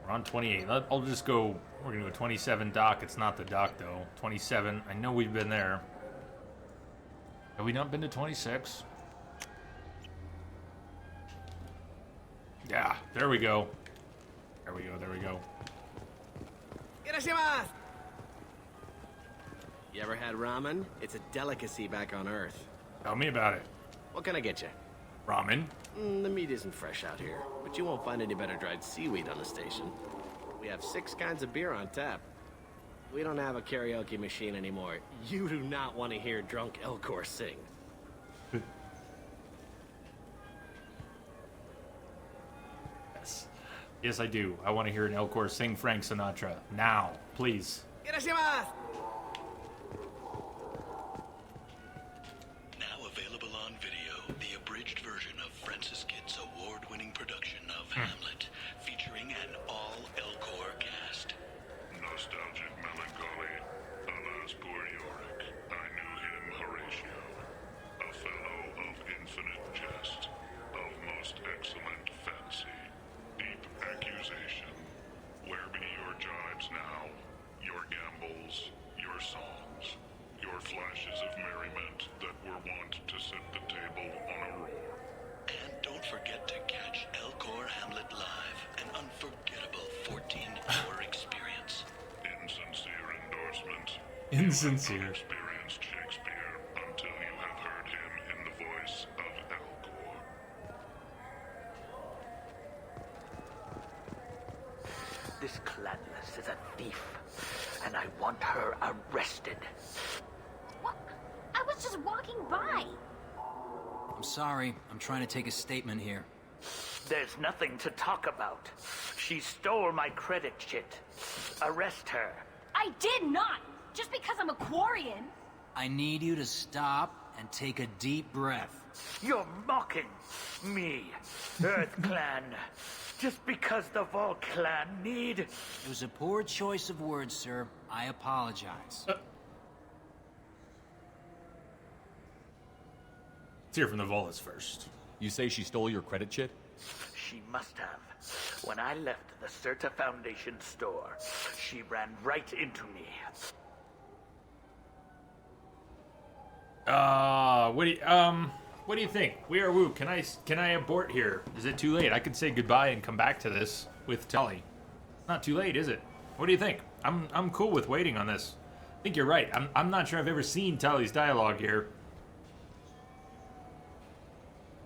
We're on 28. I'll just go, we're gonna go 27 dock. It's not the dock though. 27, I know we've been there. Have we not been to 26? Yeah, there we go. There we go, there we go. Irashimasu! You ever had ramen? It's a delicacy back on Earth. Tell me about it. What can I get you? Ramen? The meat isn't fresh out here, but you won't find any better dried seaweed on the station. We have 6 kinds of beer on tap. We don't have a karaoke machine anymore. You do not want to hear drunk Elcor sing. Yes. Yes, I do. I want to hear an Elcor sing Frank Sinatra. Now, please. Irashimasu! Now available on video, the abridged version of Francis Kidd's award-winning production of Hamlet, featuring an all-Elcor cast. Nostalgic melancholy, alas poor Yorick. I knew him, Horatio. A fellow of infinite jest, of most excellent fancy, deep accusation. Where be your jibes now? Your gambols, your songs, your flashes of merriment that were wont to set the table on a roar. And don't forget to catch Elcor Hamlet live, an unforgettable 14-hour experience. Insincere endorsement. Insincere. You have not experienced Shakespeare until you have heard him in the voice of Elcor. This Cladless is a thief, and I want her arrested. What? I was just walking by. I'm sorry. I'm trying to take a statement here. There's nothing to talk about. She stole my credit chit. Arrest her. I did not. Just because I'm a Quarian. I need you to stop and take a deep breath. You're mocking me, Earth Clan. Just because the Vol Clan need... It was a poor choice of words, sir. I apologize. Let's hear from the Volus first. You say she stole your credit chit? She must have. When I left the Certa Foundation store, she ran right into me. What do you think? We are Woo. Can I abort here? Is it too late? I could say goodbye and come back to this with Tully. Not too late, is it? What do you think? I'm cool with waiting on this. I think you're right. I'm not sure I've ever seen Tali's dialogue here.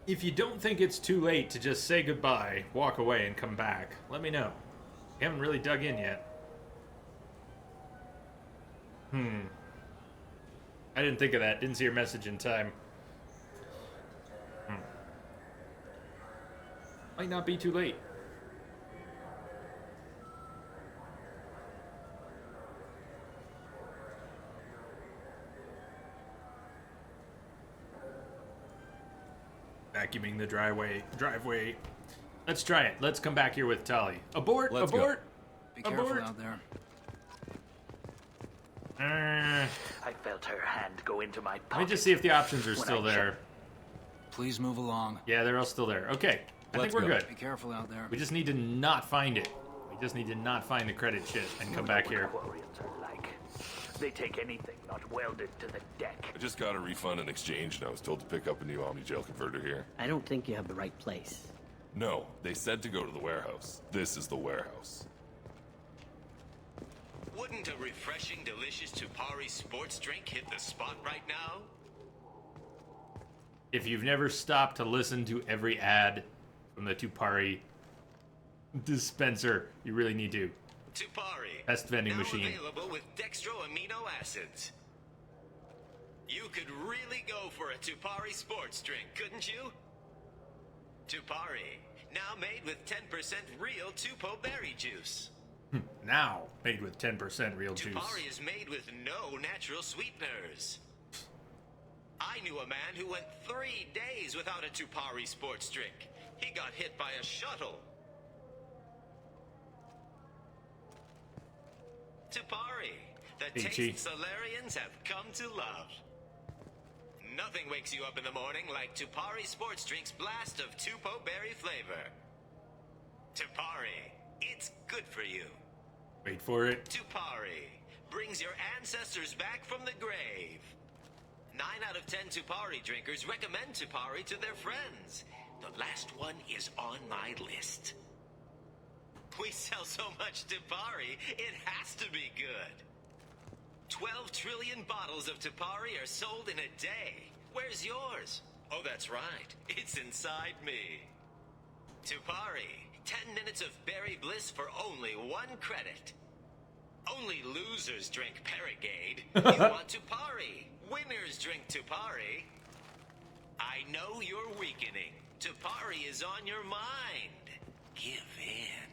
If you don't think it's too late to just say goodbye, walk away, and come back, let me know. You haven't really dug in yet. I didn't think of that. Didn't see your message in time. Might not be too late. Vacuuming the driveway. Let's try it. Let's come back here with Tali. Abort! Let's abort! Be careful out there. I felt her hand go into my pocket. Let me just see if the options are still there. Please move along. Yeah, they're all still there. Okay, I think we're good. Be careful out there. We just need to not find it. We just need to not find the credit shit and come back here. Quarians are like. They take anything not welded to the deck. I just got a refund in exchange, and I was told to pick up a new Omni-Gel converter here. I don't think you have the right place. No, they said to go to the warehouse. This is the warehouse. Wouldn't a refreshing, delicious Tupari sports drink hit the spot right now? If you've never stopped to listen to every ad from the Tupari dispenser, you really need to. Tupari. Best vending now machine. Available with dextro amino acids. You could really go for a Tupari sports drink, couldn't you? Tupari. Now made with 10% real Tupo berry juice. Now made with 10% real juice. Tupari is made with no natural sweeteners. I knew a man who went 3 days without a Tupari sports drink. He got hit by a shuttle. Tupari, the taste Solarians have come to love. Nothing wakes you up in the morning like Tupari Sports Drink's blast of Tupo berry flavor. Tupari, it's good for you. Wait for it. Tupari brings your ancestors back from the grave. 9 out of 10 Tupari drinkers recommend Tupari to their friends. The last one is on my list. We sell so much Tupari, it has to be good. 12 trillion bottles of Tupari are sold in a day. Where's yours? Oh, that's right. It's inside me. Tupari. 10 minutes of berry bliss for only 1 credit. Only losers drink Paragade. You want Tupari. Winners drink Tupari. I know you're weakening. Tupari is on your mind. Give in.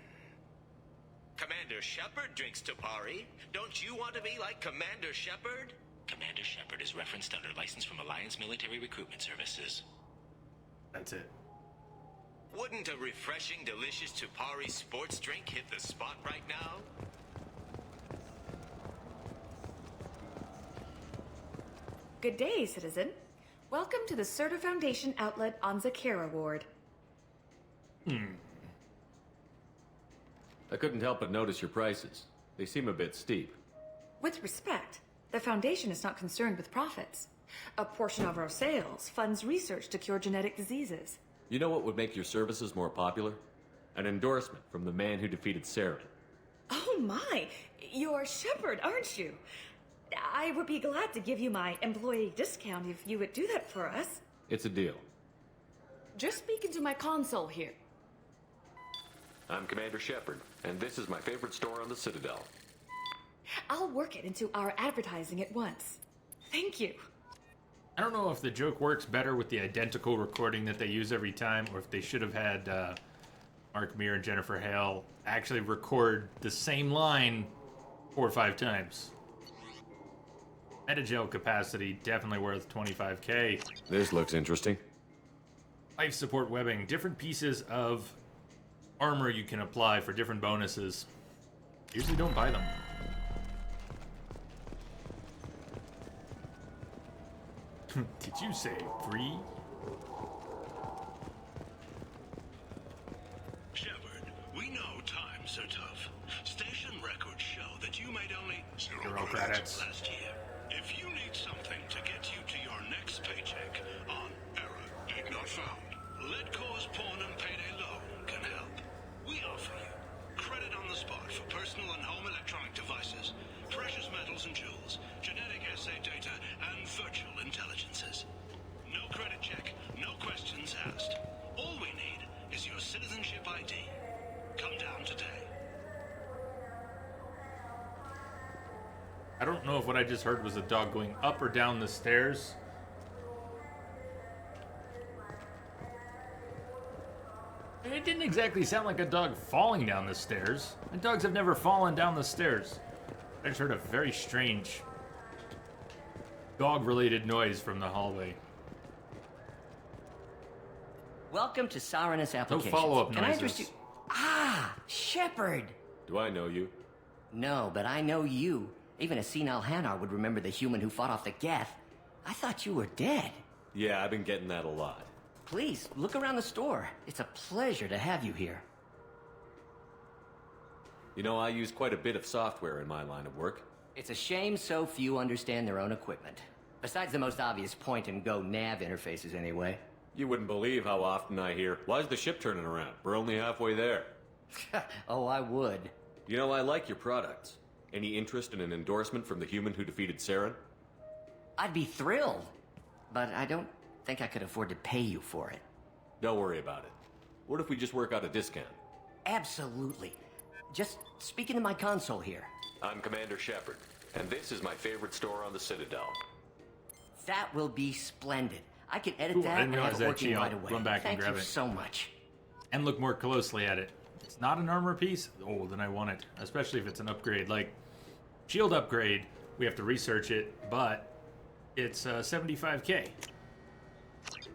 Commander Shepard drinks Tupari. Don't you want to be like Commander Shepard? Commander Shepard is referenced under license from Alliance Military Recruitment Services. That's it. Wouldn't a refreshing, delicious Tupari sports drink hit the spot right now? Good day, citizen. Welcome to the Serta Foundation outlet on Zakera Ward. I couldn't help but notice your prices. They seem a bit steep. With respect, the Foundation is not concerned with profits. A portion of our sales funds research to cure genetic diseases. You know what would make your services more popular? An endorsement from the man who defeated Saren. Oh my! You're Shepard, aren't you? I would be glad to give you my employee discount if you would do that for us. It's a deal. Just speak into my console here. I'm Commander Shepard, and this is my favorite store on the Citadel. I'll work it into our advertising at once. Thank you. I don't know if the joke works better with the identical recording that they use every time, or if they should have had Mark Meer and Jennifer Hale actually record the same line 4 or 5 times. Metagel capacity, definitely worth 25k. This looks interesting. Life support webbing, different pieces of armor you can apply for different bonuses. Usually don't buy them. Did you say free? Shepard, we know times are tough. Station records show that you made only 0 credits last year. If you need something to get you to your next paycheck on error, dig not found, Lead Cause Pawn and Payday Loan can help. We offer you credit on the spot for personal and home electronic devices, precious metals and jewels, genetic assay data, and virtual intelligences. No credit check, no questions asked. All we need is your citizenship ID. Come down today. I don't know if what I just heard was a dog going up or down the stairs. It didn't exactly sound like a dog falling down the stairs. And dogs have never fallen down the stairs. I just heard a very strange dog-related noise from the hallway. Welcome to Sarenus Applications. No follow-up Can I noises. interest you? Ah, Shepard! Do I know you? No, but I know you. Even a senile Hanar would remember the human who fought off the Geth. I thought you were dead. Yeah, I've been getting that a lot. Please, look around the store. It's a pleasure to have you here. You know, I use quite a bit of software in my line of work. It's a shame so few understand their own equipment. Besides the most obvious point-and-go nav interfaces, anyway. You wouldn't believe how often I hear, "Why's the ship turning around? We're only halfway there." Oh, I would. You know, I like your products. Any interest in an endorsement from the human who defeated Saren? I'd be thrilled. But I don't think I could afford to pay you for it. Don't worry about it. What if we just work out a discount? Absolutely. Just speak into my console here. I'm Commander Shepard, and this is my favorite store on the Citadel. That will be splendid. I can edit Ooh, that I didn't and realize have it that. working Gee, right I'll away. run back Thank and grab you it. so much. And look more closely at it. It's not an armor piece? Oh, then I want it. Especially if it's an upgrade. Like, shield upgrade, we have to research it, but it's 75k.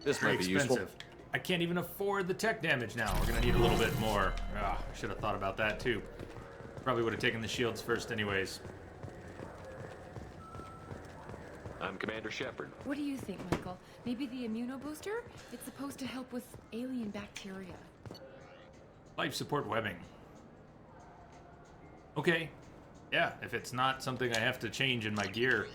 This Very might be expensive. useful. I can't even afford the tech damage now. We're gonna need a little bit more. Ah, should have thought about that too. Probably would have taken the shields first anyways. I'm Commander Shepard. What do you think, Michael? Maybe the immunobooster? It's supposed to help with alien bacteria. Life support webbing. Okay. Yeah, if it's not something I have to change in my gear,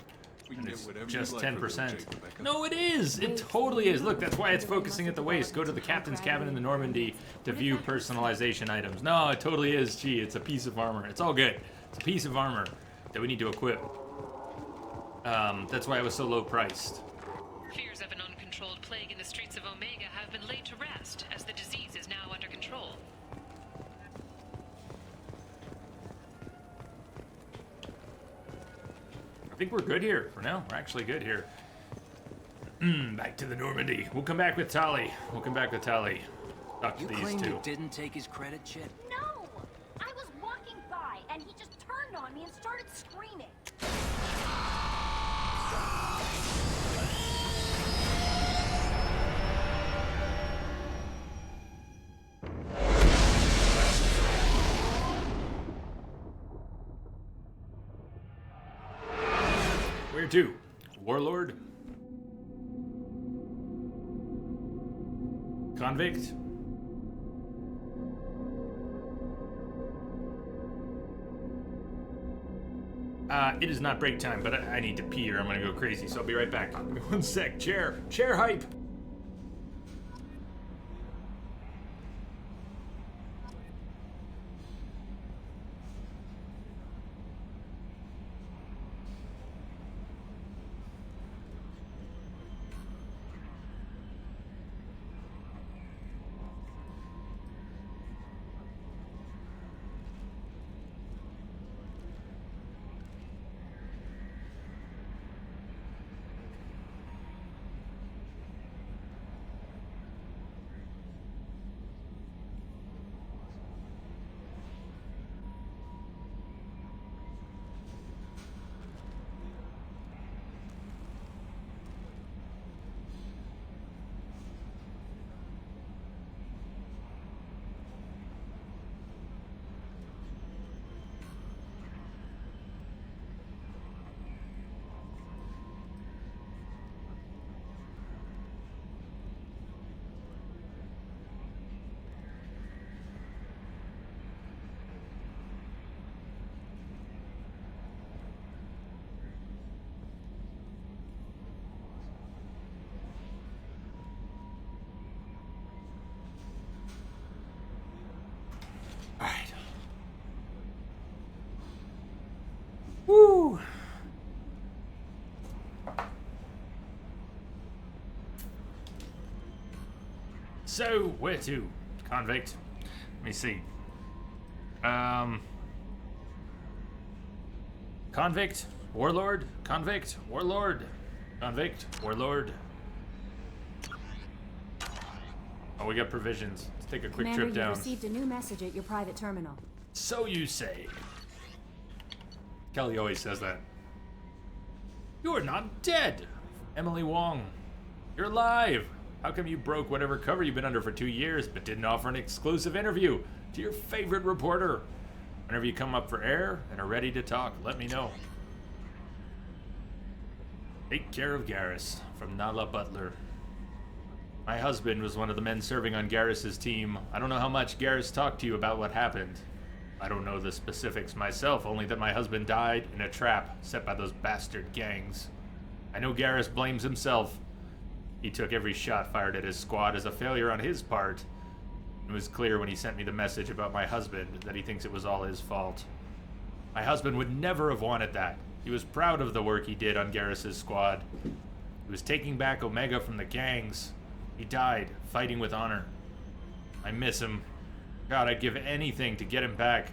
and it's just 10%. No, it is! It totally is. Look, that's why it's focusing at the waist. Go to the captain's cabin in the Normandy to view personalization items. No, it totally is. Gee, it's a piece of armor. It's all good. It's a piece of armor that we need to equip. That's why it was so low priced. Fears of an uncontrolled plague in the streets of Omega have been laid to rest, as the disease is now under control. I think we're good here for now. We're actually good here. Back to the Normandy. We'll come back with Tali. Talk to You these claimed two. you didn't take his credit, Chit? No! I was walking by, and he just turned on me and started screaming. Where to? Warlord? Convict? It is not break time, but I need to pee or I'm gonna go crazy, so I'll be right back. One sec. Chair hype! So, where to? Convict. Let me see. Convict, warlord, convict, warlord, convict, warlord. Oh, we got provisions. Let's take a quick Commander, trip down. you received a new message at your private terminal. So you say. Kelly always says that. You are not dead, Emily Wong. You're alive. How come you broke whatever cover you've been under for 2 years, but didn't offer an exclusive interview to your favorite reporter? Whenever you come up for air and are ready to talk, let me know. Take care of Garrus, from Nala Butler. My husband was one of the men serving on Garrus's team. I don't know how much Garrus talked to you about what happened. I don't know the specifics myself, only that my husband died in a trap set by those bastard gangs. I know Garrus blames himself. He took every shot fired at his squad as a failure on his part. It was clear when he sent me the message about my husband that he thinks it was all his fault. My husband would never have wanted that. He was proud of the work he did on Garrus's squad. He was taking back Omega from the gangs. He died fighting with honor. I miss him. God, I'd give anything to get him back.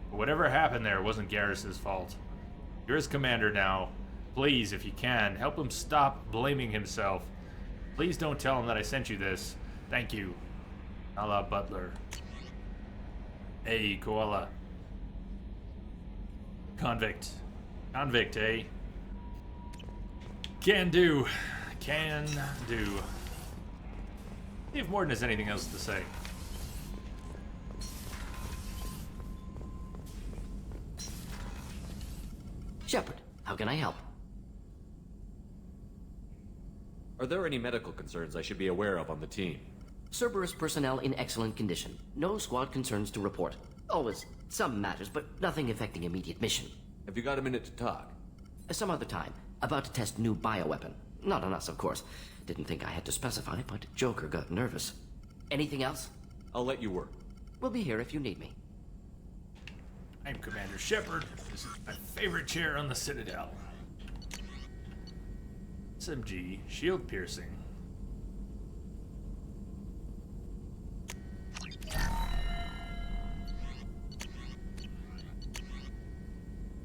But whatever happened there wasn't Garrus's fault. You're his commander now. Please, if you can, help him stop blaming himself. Please don't tell him that I sent you this. Thank you. Nala Butler. Hey, Koala. Convict. Convict, eh? Can do. Can do. See if Morden has anything else to say. Shepard, how can I help? Are there any medical concerns I should be aware of on the team? Cerberus personnel in excellent condition. No squad concerns to report. Always some matters, but nothing affecting immediate mission. Have you got a minute to talk? Some other time. About to test new bioweapon. Not on us, of course. Didn't think I had to specify, but Joker got nervous. Anything else? I'll let you work. We'll be here if you need me. I'm Commander Shepard. This is my favorite chair on the Citadel. SMG, shield piercing.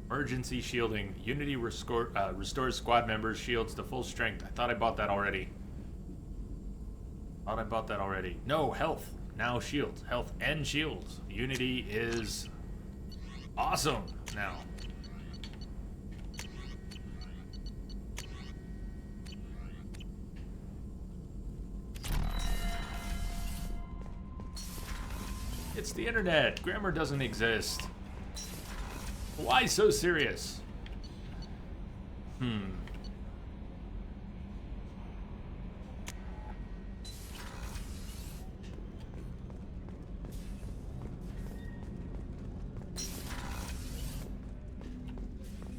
Emergency shielding. Unity restores squad members' shields to full strength. I thought I bought that already. No, health. Now shields. Health and shields. Unity is awesome now. It's the internet. Grammar doesn't exist. Why so serious?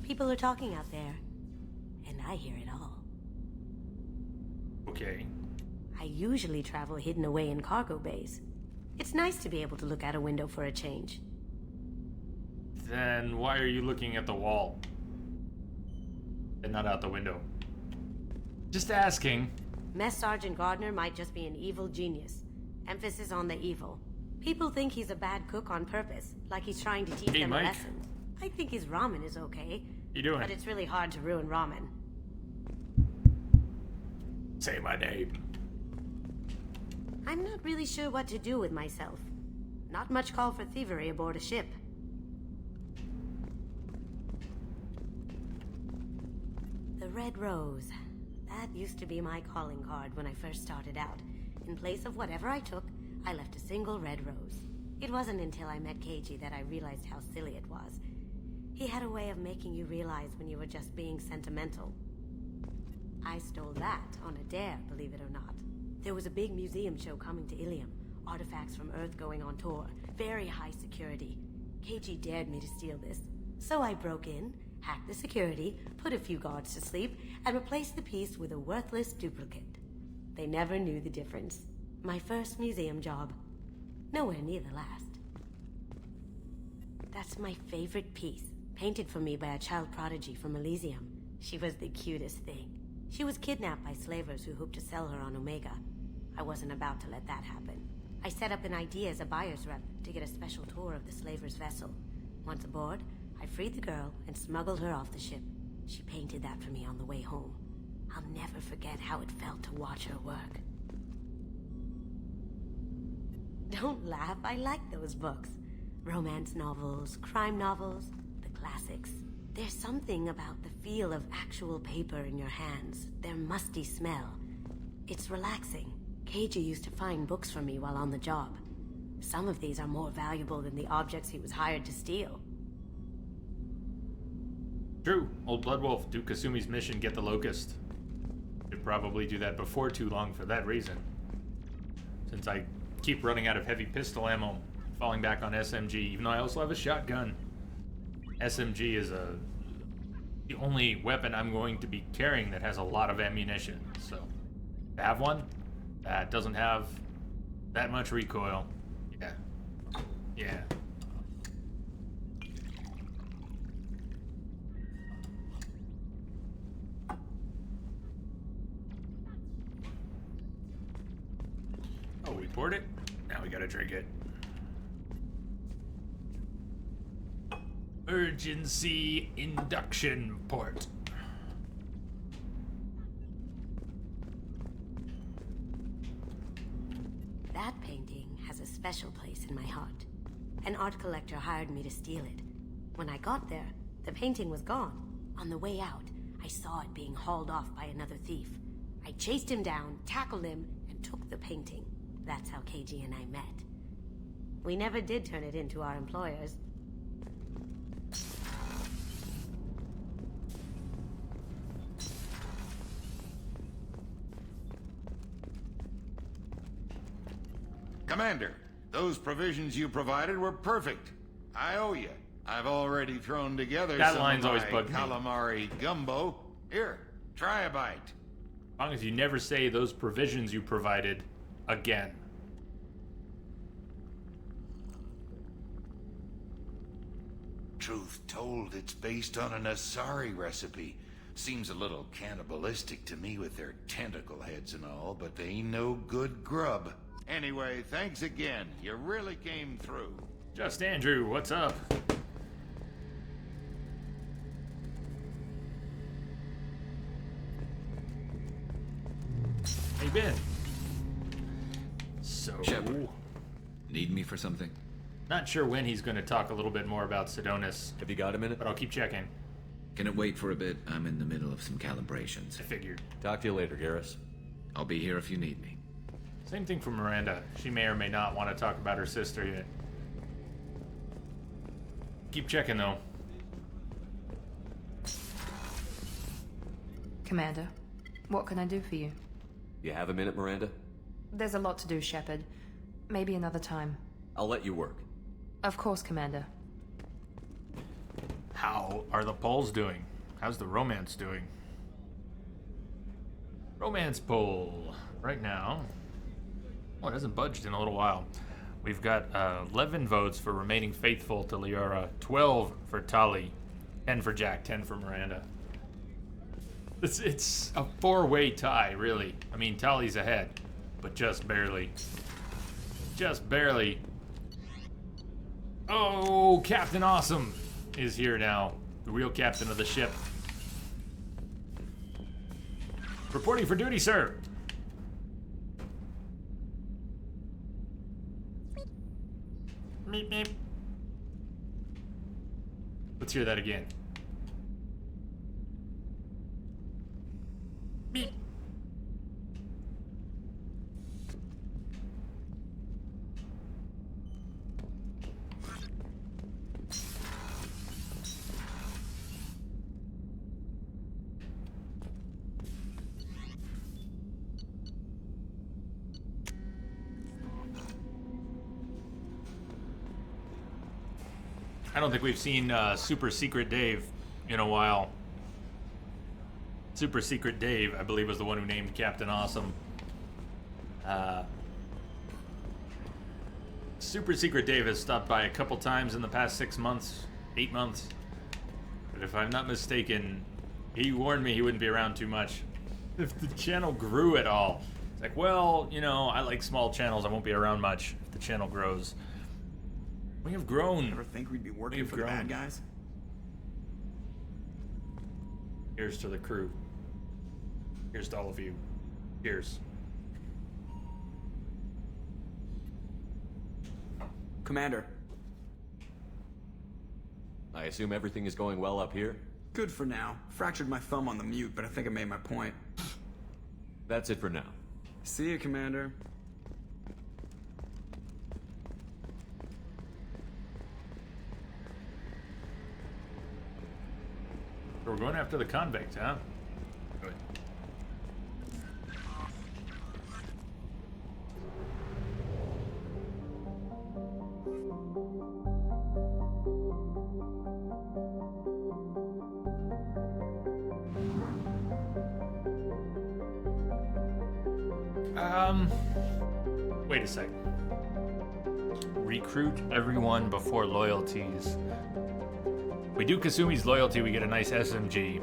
People are talking out there, and I hear it all. Okay. I usually travel hidden away in cargo bays. It's nice to be able to look out a window for a change. Then why are you looking at the wall? And not out the window? Just asking. Mess Sergeant Gardner might just be an evil genius. Emphasis on the evil. People think he's a bad cook on purpose, like he's trying to teach them Mike. a lesson. I think his ramen is okay. You doing? But it's really hard to ruin ramen. Say my name. I'm not really sure what to do with myself. Not much call for thievery aboard a ship. The Red Rose. That used to be my calling card when I first started out. In place of whatever I took, I left a single red rose. It wasn't until I met Keiji that I realized how silly it was. He had a way of making you realize when you were just being sentimental. I stole that on a dare, believe it or not. There was a big museum show coming to Ilium. Artifacts from Earth going on tour. Very high security. Keiji dared me to steal this. So I broke in, hacked the security, put a few guards to sleep, and replaced the piece with a worthless duplicate. They never knew the difference. My first museum job. Nowhere near the last. That's my favorite piece. Painted for me by a child prodigy from Elysium. She was the cutest thing. She was kidnapped by slavers who hoped to sell her on Omega. I wasn't about to let that happen. I set up an ID as a buyer's rep to get a special tour of the slaver's vessel. Once aboard, I freed the girl and smuggled her off the ship. She painted that for me on the way home. I'll never forget how it felt to watch her work. Don't laugh, I like those books. Romance novels, crime novels, the classics. There's something about the feel of actual paper in your hands, their musty smell. It's relaxing. Keiji used to find books for me while on the job. Some of these are more valuable than the objects he was hired to steal. True. Old Bloodwolf, do Kasumi's mission get the Locust? Should probably do that before too long for that reason. Since I keep running out of heavy pistol ammo, falling back on SMG, even though I also have a shotgun. SMG is the only weapon I'm going to be carrying that has a lot of ammunition, so to have one that doesn't have that much recoil, yeah. Oh, we poured it? Now we gotta drink it. Urgency induction port. That painting has a special place in my heart. An art collector hired me to steal it. When I got there, the painting was gone. On the way out, I saw it being hauled off by another thief. I chased him down, tackled him, and took the painting. That's how Keiji and I met. We never did turn it into our employers. Commander, those provisions you provided were perfect. I owe you. I've already thrown together That some line's of always my bugged me. calamari gumbo. Here, try a bite. As long as you never say those provisions you provided again. Truth told, it's based on an Asari recipe. Seems a little cannibalistic to me with their tentacle heads and all, but they ain't no good grub. Anyway, thanks again. You really came through. Just Andrew, what's up? How you been? So... Shepard, need me for something? Not sure when he's going to talk a little bit more about Sidonis. Have you got a minute? But I'll keep checking. Can it wait for a bit? I'm in the middle of some calibrations. I figured. Talk to you later, Garrus. I'll be here if you need me. Same thing for Miranda. She may or may not want to talk about her sister yet. Keep checking, though. Commander, what can I do for you? You have a minute, Miranda? There's a lot to do, Shepard. Maybe another time. I'll let you work. Of course, Commander. How are the polls doing? How's the romance doing? Romance poll. Right now... Oh, it hasn't budged in a little while. We've got 11 votes for remaining faithful to Liara, 12 for Tali, 10 for Jack, 10 for Miranda. It's a four-way tie, really. I mean, Tali's ahead, but just barely. Just barely. Oh, Captain Awesome is here now. The real captain of the ship. Reporting for duty, sir. Meep, meep. Let's hear that again. Meep. I don't think we've seen Super Secret Dave in a while. Super Secret Dave, I believe, was the one who named Captain Awesome. Super Secret Dave has stopped by a couple times in the past 6 months, 8 months. But if I'm not mistaken, he warned me he wouldn't be around too much. If the channel grew at all, It's like, well, you know, I like small channels. I won't be around much if the channel grows. We have grown. Ever think we'd be working for the bad guys? Here's to the crew. Here's to all of you. Cheers. Commander. I assume everything is going well up here? Good for now. Fractured my thumb on the mute, but I think I made my point. That's it for now. See you, Commander. So we're going after the convict, huh? Good. Wait a sec. Recruit everyone before loyalties. We do Kasumi's loyalty, we get a nice SMG.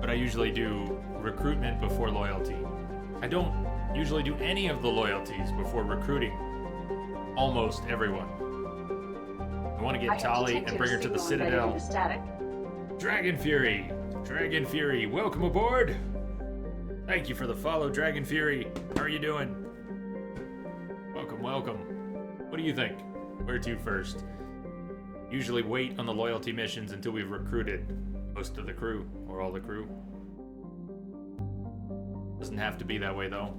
But I usually do recruitment before loyalty. I don't usually do any of the loyalties before recruiting almost everyone. I want to get Tali and bring her to the Citadel. Dragon Fury! Dragon Fury, welcome aboard! Thank you for the follow, Dragon Fury. How are you doing? Welcome, welcome. What do you think? Where to first? Usually wait on the loyalty missions until we've recruited most of the crew, or all the crew. Doesn't have to be that way, though.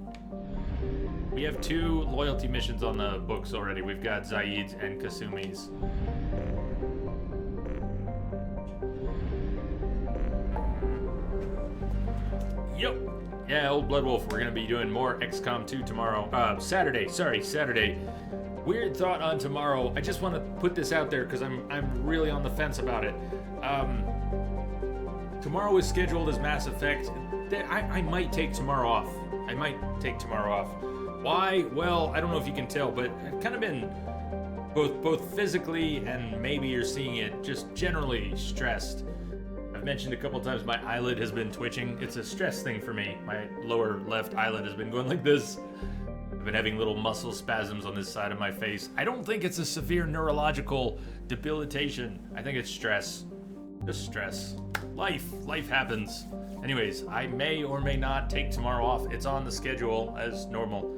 We have 2 loyalty missions on the books already. We've got Zaid's and Kasumi's. Yep. Yeah, Old Blood Wolf, we're gonna be doing more XCOM 2 tomorrow. Saturday. Weird thought on tomorrow. I just want to put this out there because I'm really on the fence about it. Tomorrow is scheduled as Mass Effect. I might take tomorrow off. Why? Well, I don't know if you can tell, but I've kind of been both physically and maybe you're seeing it, just generally stressed. I've mentioned a couple times my eyelid has been twitching. It's a stress thing for me. My lower left eyelid has been going like this. I've been having little muscle spasms on this side of my face. I don't think it's a severe neurological debilitation. I think it's stress. Just stress. Life happens. Anyways, I may or may not take tomorrow off. It's on the schedule as normal.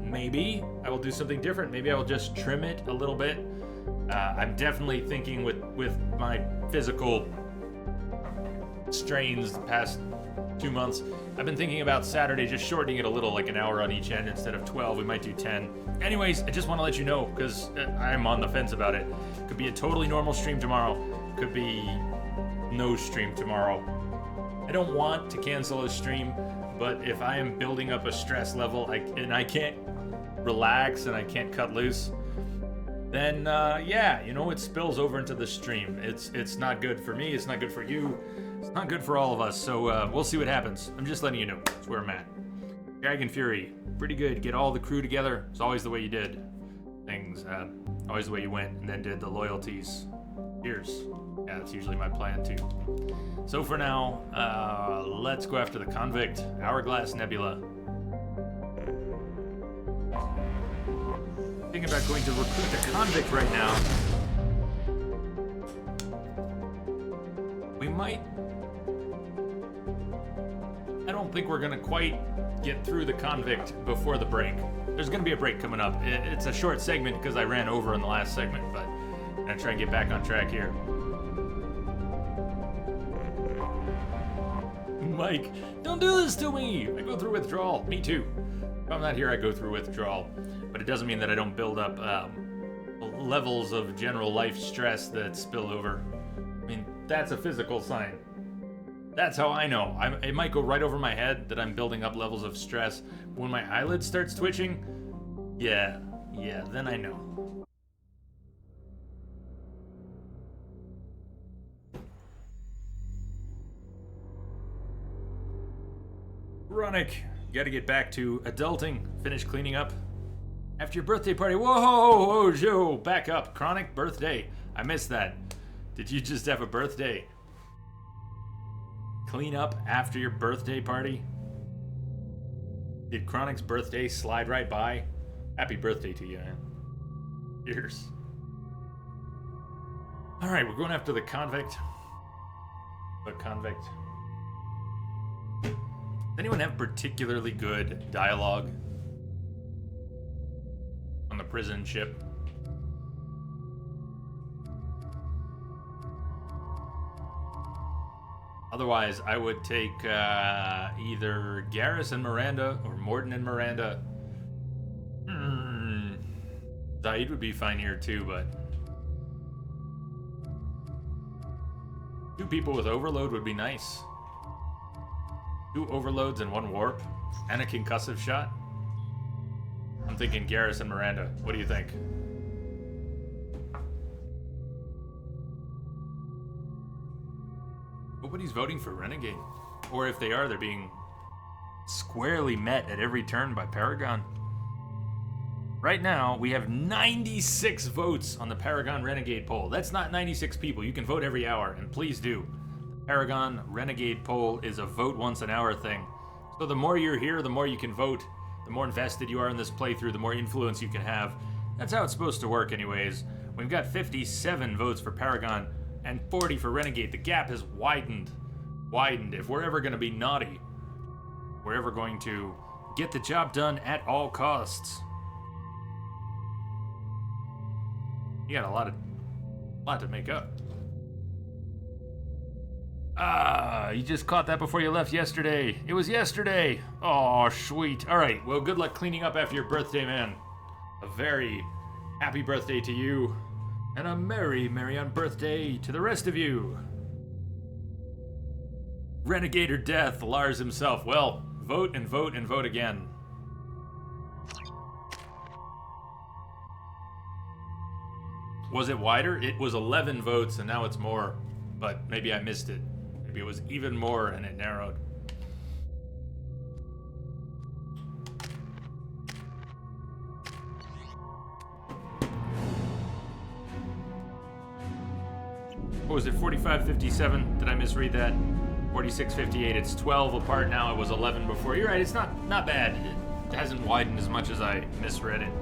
Maybe I will do something different. Maybe I will just trim it a little bit. I'm definitely thinking with my physical strains the past 2 months, I've been thinking about Saturday just shortening it a little, like an hour on each end instead of 12. We might do 10. Anyways, I just want to let you know because I'm on the fence about it. Could be a totally normal stream tomorrow. Could be no stream tomorrow. I don't want to cancel a stream, but if I am building up a stress level and I can't relax and I can't cut loose, then yeah, you know, it spills over into the stream. It's not good for me. It's not good for you. It's not good for all of us. So we'll see what happens. I'm just letting you know. That's where I'm at. Dragon Fury, pretty good. Get all the crew together. It's always the way you did things. Always the way you went and then did the loyalties. Cheers. Yeah, that's usually my plan too. So for now, let's go after the convict, Hourglass Nebula. Thinking about going to recruit the convict right now. We might. I don't think we're gonna quite get through the convict before the break. There's gonna be a break coming up. It's a short segment because I ran over in the last segment, but I'm gonna try and get back on track here. Mike, don't do this to me! I go through withdrawal. Me too. If I'm not here, I go through withdrawal. But it doesn't mean that I don't build up levels of general life stress that spill over. I mean, that's a physical sign. That's how I know. It might go right over my head that I'm building up levels of stress. But when my eyelid starts twitching, yeah, then I know. Ronick, you gotta get back to adulting. Finish cleaning up. After your birthday party. Whoa, Joe, back up. Chronic birthday. I missed that. Did you just have a birthday? Clean up after your birthday party? Did Chronic's birthday slide right by? Happy birthday to you, man. Cheers. Alright, we're going after the convict. The convict. Does anyone have particularly good dialogue on the prison ship? Otherwise, I would take either Garrus and Miranda or Mordin and Miranda. Zaid would be fine here too, but 2 people with overload would be nice. 2 overloads and 1 warp and a concussive shot. I'm thinking Garrus and Miranda. What do you think? Nobody's voting for Renegade. Or if they are, they're being squarely met at every turn by Paragon. Right now, we have 96 votes on the Paragon Renegade poll. That's not 96 people. You can vote every hour, and please do. The Paragon Renegade poll is a vote once an hour thing. So the more you're here, the more you can vote. The more invested you are in this playthrough, the more influence you can have. That's how it's supposed to work anyways. We've got 57 votes for Paragon and 40 for Renegade. The gap has widened. If we're ever going to be naughty, we're ever going to get the job done at all costs. You got a lot to make up. You just caught that before you left yesterday. It was yesterday. Oh, sweet. All right, well, good luck cleaning up after your birthday, man. A very happy birthday to you. And a merry on birthday to the rest of you. Renegade or death, Lars himself. Well, vote and vote and vote again. Was it wider? It was 11 votes and now it's more. But maybe I missed it. Maybe it was even more and it narrowed. What was it, 45-57? Did I misread that? 46-58, it's 12 apart now. It was 11 before. You're right, it's not bad. It hasn't widened as much as I misread it.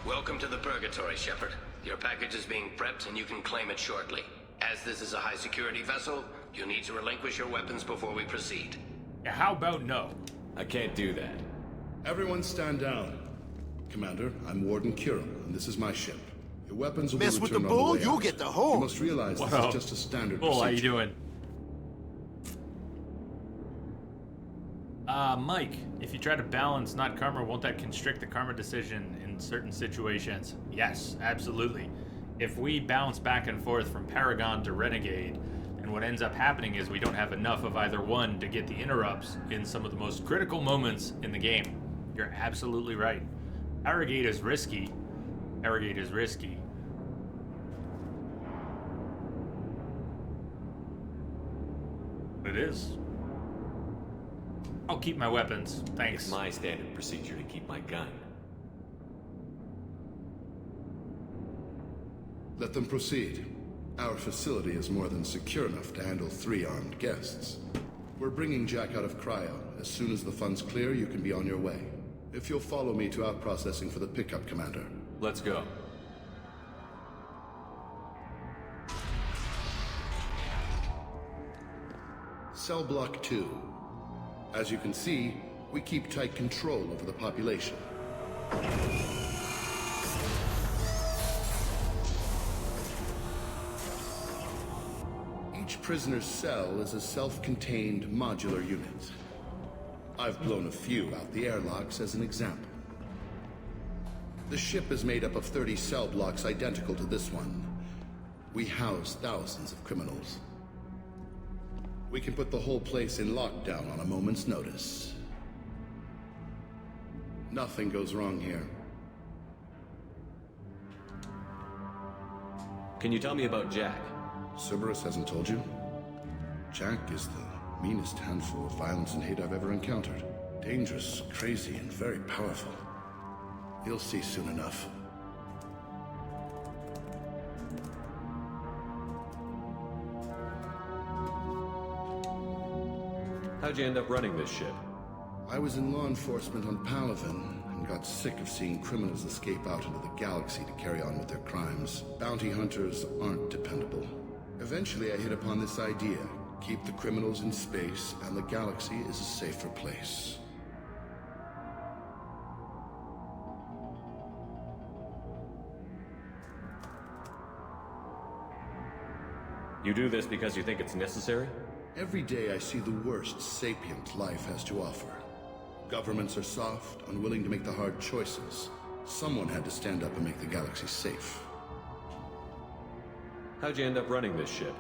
Welcome to the Purgatory, Shepard. Your package is being prepped and you can claim it shortly. As this is a high-security vessel, you need to relinquish your weapons before we proceed. How about no? I can't do that. Everyone stand down. Commander, I'm Warden Kurum, and this is my ship. Your weapons will be returned on the way out. Mess with the bull, you'll get the hole. You must realize this is just a standard Bull, procedure. how you doing? Mike, if you try to balance not karma, won't that constrict the karma decision in certain situations? Yes, absolutely. If we bounce back and forth from Paragon to Renegade, and what ends up happening is we don't have enough of either one to get the interrupts in some of the most critical moments in the game. You're absolutely right. Arrogate is risky. Arrogate is risky. It is. I'll keep my weapons, thanks. It's my standard procedure to keep my gun. Let them proceed. Our facility is more than secure enough to handle 3 armed guests. We're bringing Jack out of cryo. As soon as the funds clear, you can be on your way. If you'll follow me to out processing for the pickup, Commander. Let's go. Cell Block 2. As you can see, we keep tight control over the population. Each prisoner's cell is a self-contained modular unit. I've blown a few out the airlocks as an example. The ship is made up of 30 cell blocks identical to this one. We house thousands of criminals. We can put the whole place in lockdown on a moment's notice. Nothing goes wrong here. Can you tell me about Jack? Cerberus hasn't told you? Jack is the meanest handful of violence and hate I've ever encountered. Dangerous, crazy, and very powerful. You'll see soon enough. How'd you end up running this ship? I was in law enforcement on Palaven and got sick of seeing criminals escape out into the galaxy to carry on with their crimes. Bounty hunters aren't dependable. Eventually I hit upon this idea. Keep the criminals in space and the galaxy is a safer place. You do this because you think it's necessary? Every day I see the worst sapient life has to offer. Governments are soft, unwilling to make the hard choices. Someone had to stand up and make the galaxy safe. How'd you end up running this ship?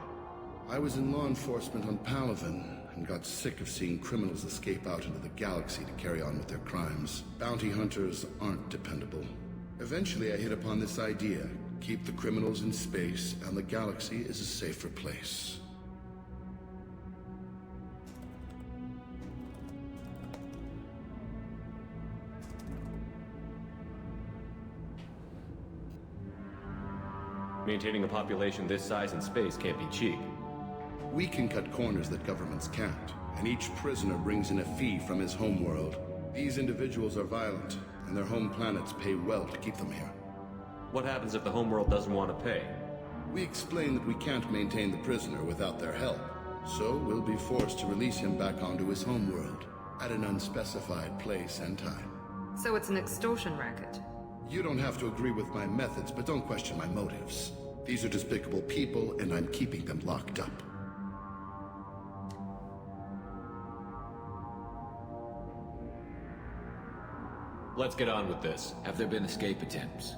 I was in law enforcement on Palaven and got sick of seeing criminals escape out into the galaxy to carry on with their crimes. Bounty hunters aren't dependable. Eventually I hit upon this idea. Keep the criminals in space and the galaxy is a safer place. Maintaining a population this size in space can't be cheap. We can cut corners that governments can't, and each prisoner brings in a fee from his homeworld. These individuals are violent, and their home planets pay well to keep them here. What happens if the homeworld doesn't want to pay? We explain that we can't maintain the prisoner without their help, so we'll be forced to release him back onto his homeworld, at an unspecified place and time. So it's an extortion racket. You don't have to agree with my methods, but don't question my motives. These are despicable people, and I'm keeping them locked up. Let's get on with this. Have there been escape attempts?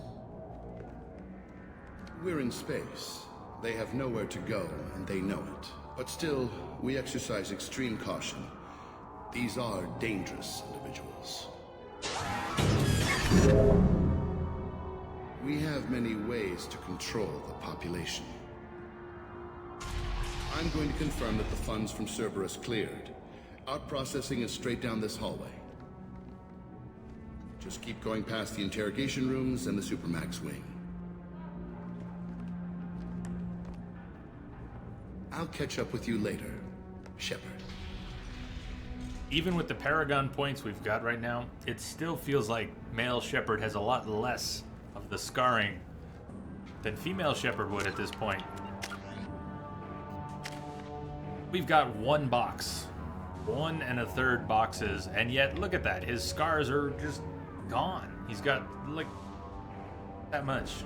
We're in space. They have nowhere to go, and they know it. But still, we exercise extreme caution. These are dangerous individuals. We have many ways to control the population. I'm going to confirm that the funds from Cerberus cleared. Out processing is straight down this hallway. Just keep going past the interrogation rooms and the Supermax wing. I'll catch up with you later, Shepard. Even with the Paragon points we've got right now, it still feels like male Shepard has a lot less of the scarring than female Shepard would at this point. We've got one box. 1 1/3 boxes, and yet look at that. His scars are just gone. He's got, like, that much.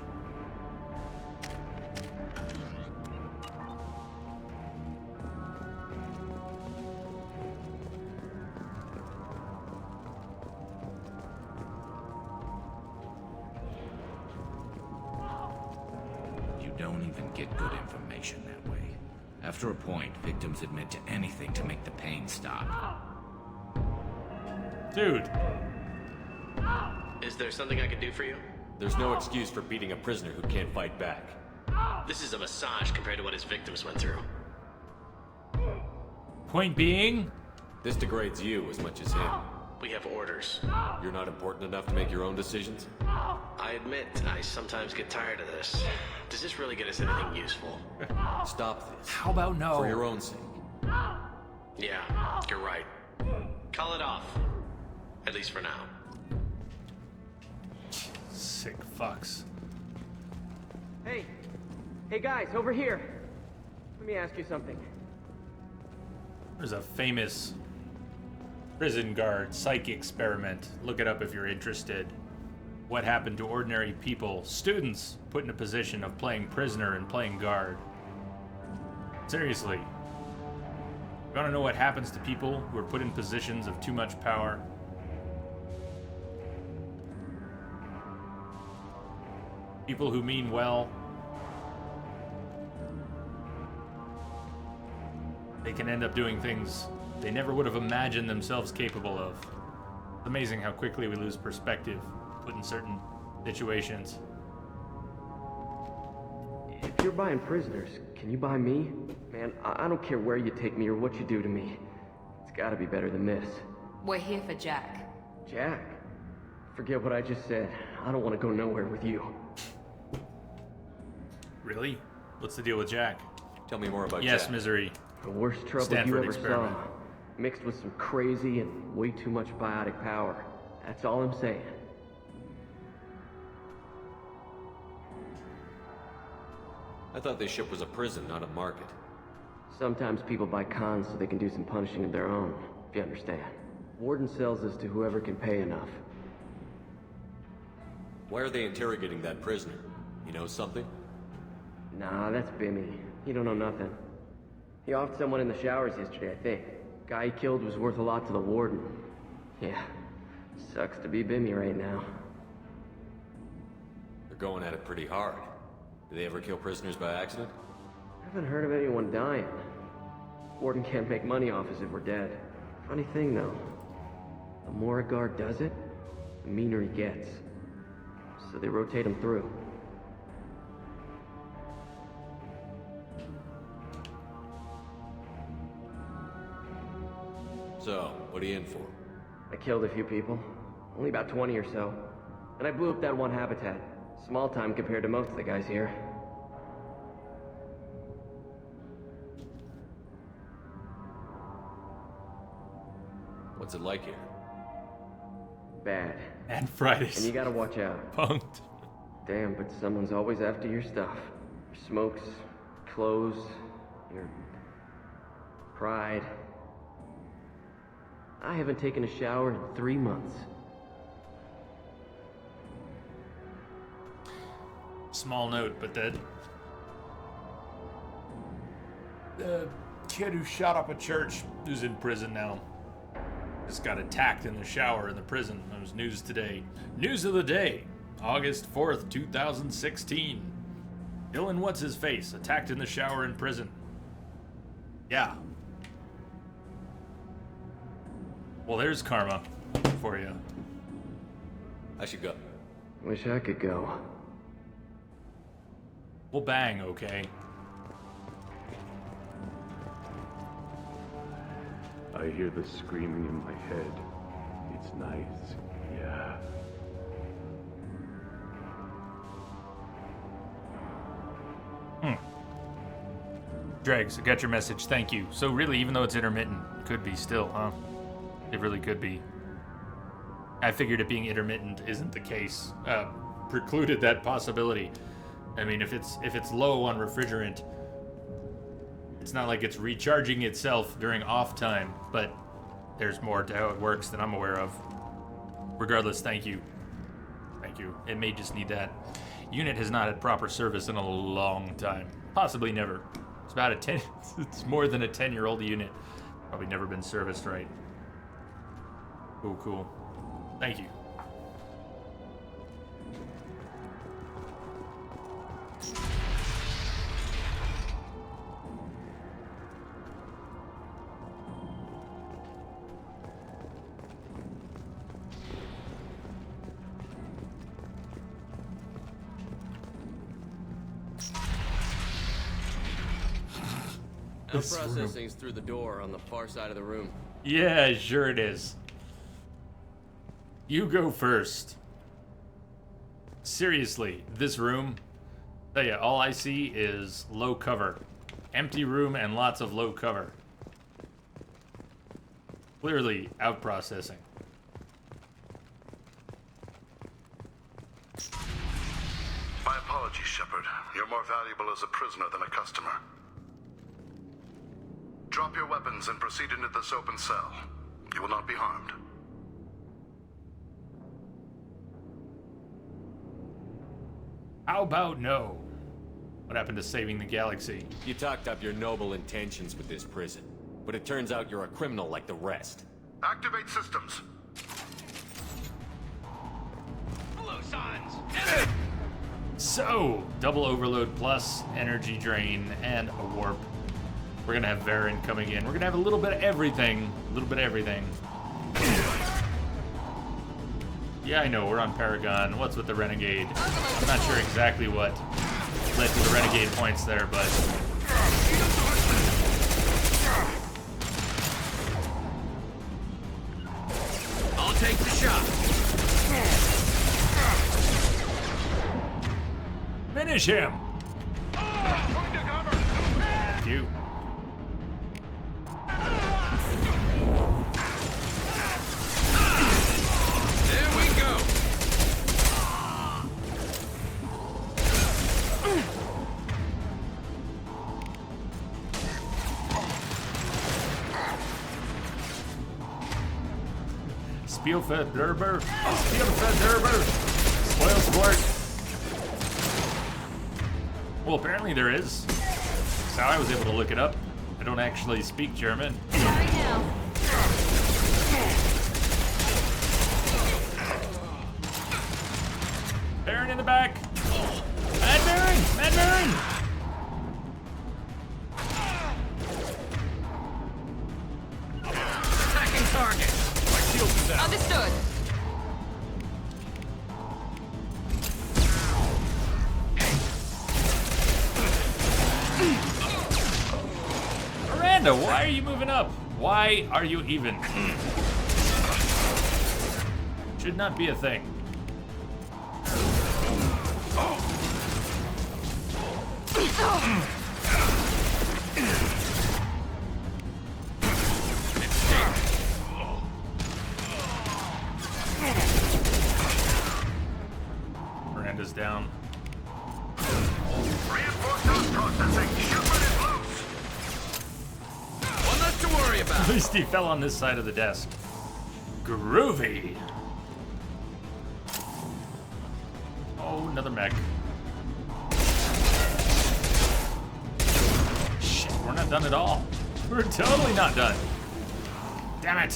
Don't even get good information that way. After a point, victims admit to anything to make the pain stop. Dude. Is there something I can do for you? There's no excuse for beating a prisoner who can't fight back. This is a massage compared to what his victims went through. Point being? This degrades you as much as him. We have orders. You're not important enough to make your own decisions? I admit, I sometimes get tired of this. Does this really get us anything useful? Stop this. How about no? For your own sake. Yeah, you're right. Call it off. At least for now. Sick fucks. Hey! Hey guys, over here! Let me ask you something. There's a famous prison guard psych experiment. Look it up if you're interested. What happened to ordinary people, students, put in a position of playing prisoner and playing guard. Seriously. You wanna know what happens to people who are put in positions of too much power? People who mean well. They can end up doing things they never would have imagined themselves capable of. It's amazing how quickly we lose perspective put in certain situations. if you're buying prisoners, can you buy me? Man, I don't care where you take me or what you do to me. It's gotta be better than this. We're here for Jack. Jack? Forget what I just said. I don't want to go nowhere with you. Really? What's the deal with Jack? Tell me more about Yes, Jack. Misery. The worst trouble Stanford you ever experiment. saw. Mixed with some crazy and way too much biotic power. That's all I'm saying. I thought this ship was a prison, not a market. Sometimes people buy cons so they can do some punishing of their own, if you understand. Warden sells us to whoever can pay enough. Why are they interrogating that prisoner? You know something? Nah, that's Bimmy. He don't know nothing. He offed someone in the showers yesterday, I think. Guy he killed was worth a lot to the Warden. Yeah, sucks to be Bimmy right now. They're going at it pretty hard. Do they ever kill prisoners by accident? I haven't heard of anyone dying. Warden can't make money off us if we're dead. Funny thing, though. The more a guard does it, the meaner he gets. So they rotate him through. So, what are you in for? I killed a few people. Only about 20 or so. And I blew up that one habitat. Small time compared to most of the guys here. What's it like here? Bad. And Fridays. And you gotta watch out. Punked. Damn, but someone's always after your stuff. Your smokes, clothes, your pride. I haven't taken a shower in 3 months. Small note, but that the kid who shot up a church who's in prison now just got attacked in the shower in the prison. That was news today. News of the day, August 4th, 2016. Dylan What's-His-Face attacked in the shower in prison. Yeah. Well, there's karma for you. I should go. Wish I could go. We'll bang, okay? I hear the screaming in my head. It's nice, yeah. Dregs, I got your message, thank you. So really, even though it's intermittent, could be still, huh? It really could be. I figured it being intermittent isn't the case. Precluded that possibility. I mean, if it's low on refrigerant, it's not like it's recharging itself during off time, but there's more to how it works than I'm aware of. Regardless, thank you. Thank you. It may just need that. Unit has not had proper service in a long time. Possibly never. It's about a 10, it's more than a 10-year-old unit. Probably never been serviced right. Oh, cool. Thank you. Processing's through the door on the far side of the room. Yeah, sure it is. You go first. Seriously, this room, tell ya, all I see is low cover. Empty room and lots of low cover. Clearly out processing. My apologies, Shepard. You're more valuable as a prisoner than a customer. Drop your weapons and proceed into this open cell. You will not be harmed. How about no? What happened to saving the galaxy? You talked up your noble intentions with this prison, but it turns out you're a criminal like the rest. Activate systems. Hello, Sans. So, double overload plus energy drain and a warp. We're gonna have Varen coming in. We're gonna have a little bit of everything. A little bit of everything. Yeah, I know, we're on Paragon. What's with the Renegade? I'm not sure exactly what. led to the renegade points there, but I'll take the shot. finish him. Thank you. There we go. Spielfederber. Spielfederber. Spoil sport. Well, apparently there is. That's how I was able to look it up. I don't actually speak German. Sorry now. Baron in the back. Mad Baron! Mad Baron! Attacking target. My shields are down. Understood. Miranda, why are you moving up? Why are you even? Should not be a thing. Miranda's down. Reinforcements processing. Shepard is loose. One less to worry about. At least he fell on this side of the desk. Groovy. Oh, another mech. Shit, we're not done at all. We're totally not done. Damn it.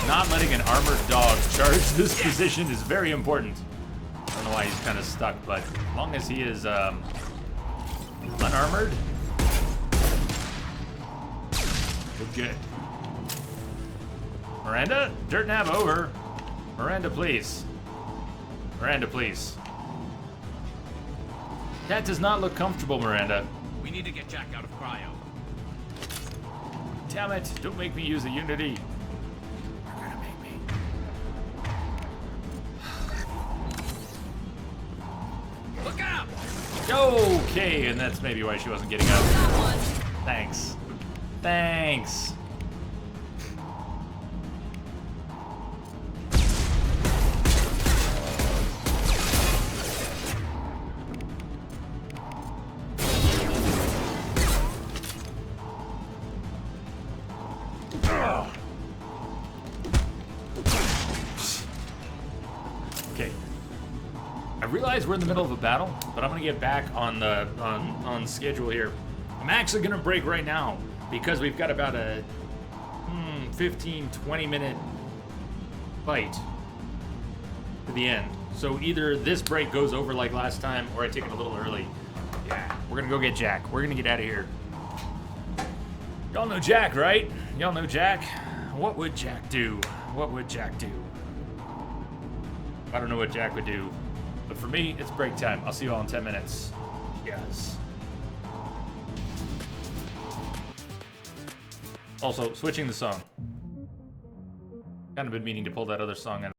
Not letting an armored dog charge this position is very important. I don't know why he's kind of stuck, but as long as he is unarmored, we're good. Miranda, dirt nav over. Miranda, please. Miranda, please. That does not look comfortable, Miranda. We need to get Jack out of cryo. Damn it! Don't make me use a Unity. You're gonna make me. Look out! Okay, and that's maybe why she wasn't getting up. Thanks. Thanks. Okay. I realize we're in the middle of a battle, but I'm gonna get back on the on schedule here. I'm actually gonna break right now because we've got about a 15-20 minute fight to the end. So either this break goes over like last time, or I take it a little early. Yeah, we're gonna go get Jack. We're gonna get out of here. Y'all know Jack, right? Y'all know Jack. What would Jack do? What would Jack do? I don't know what Jack would do. But for me, it's break time. I'll see you all in 10 minutes. Yes. Also, switching the song. Kind of been meaning to pull that other song in.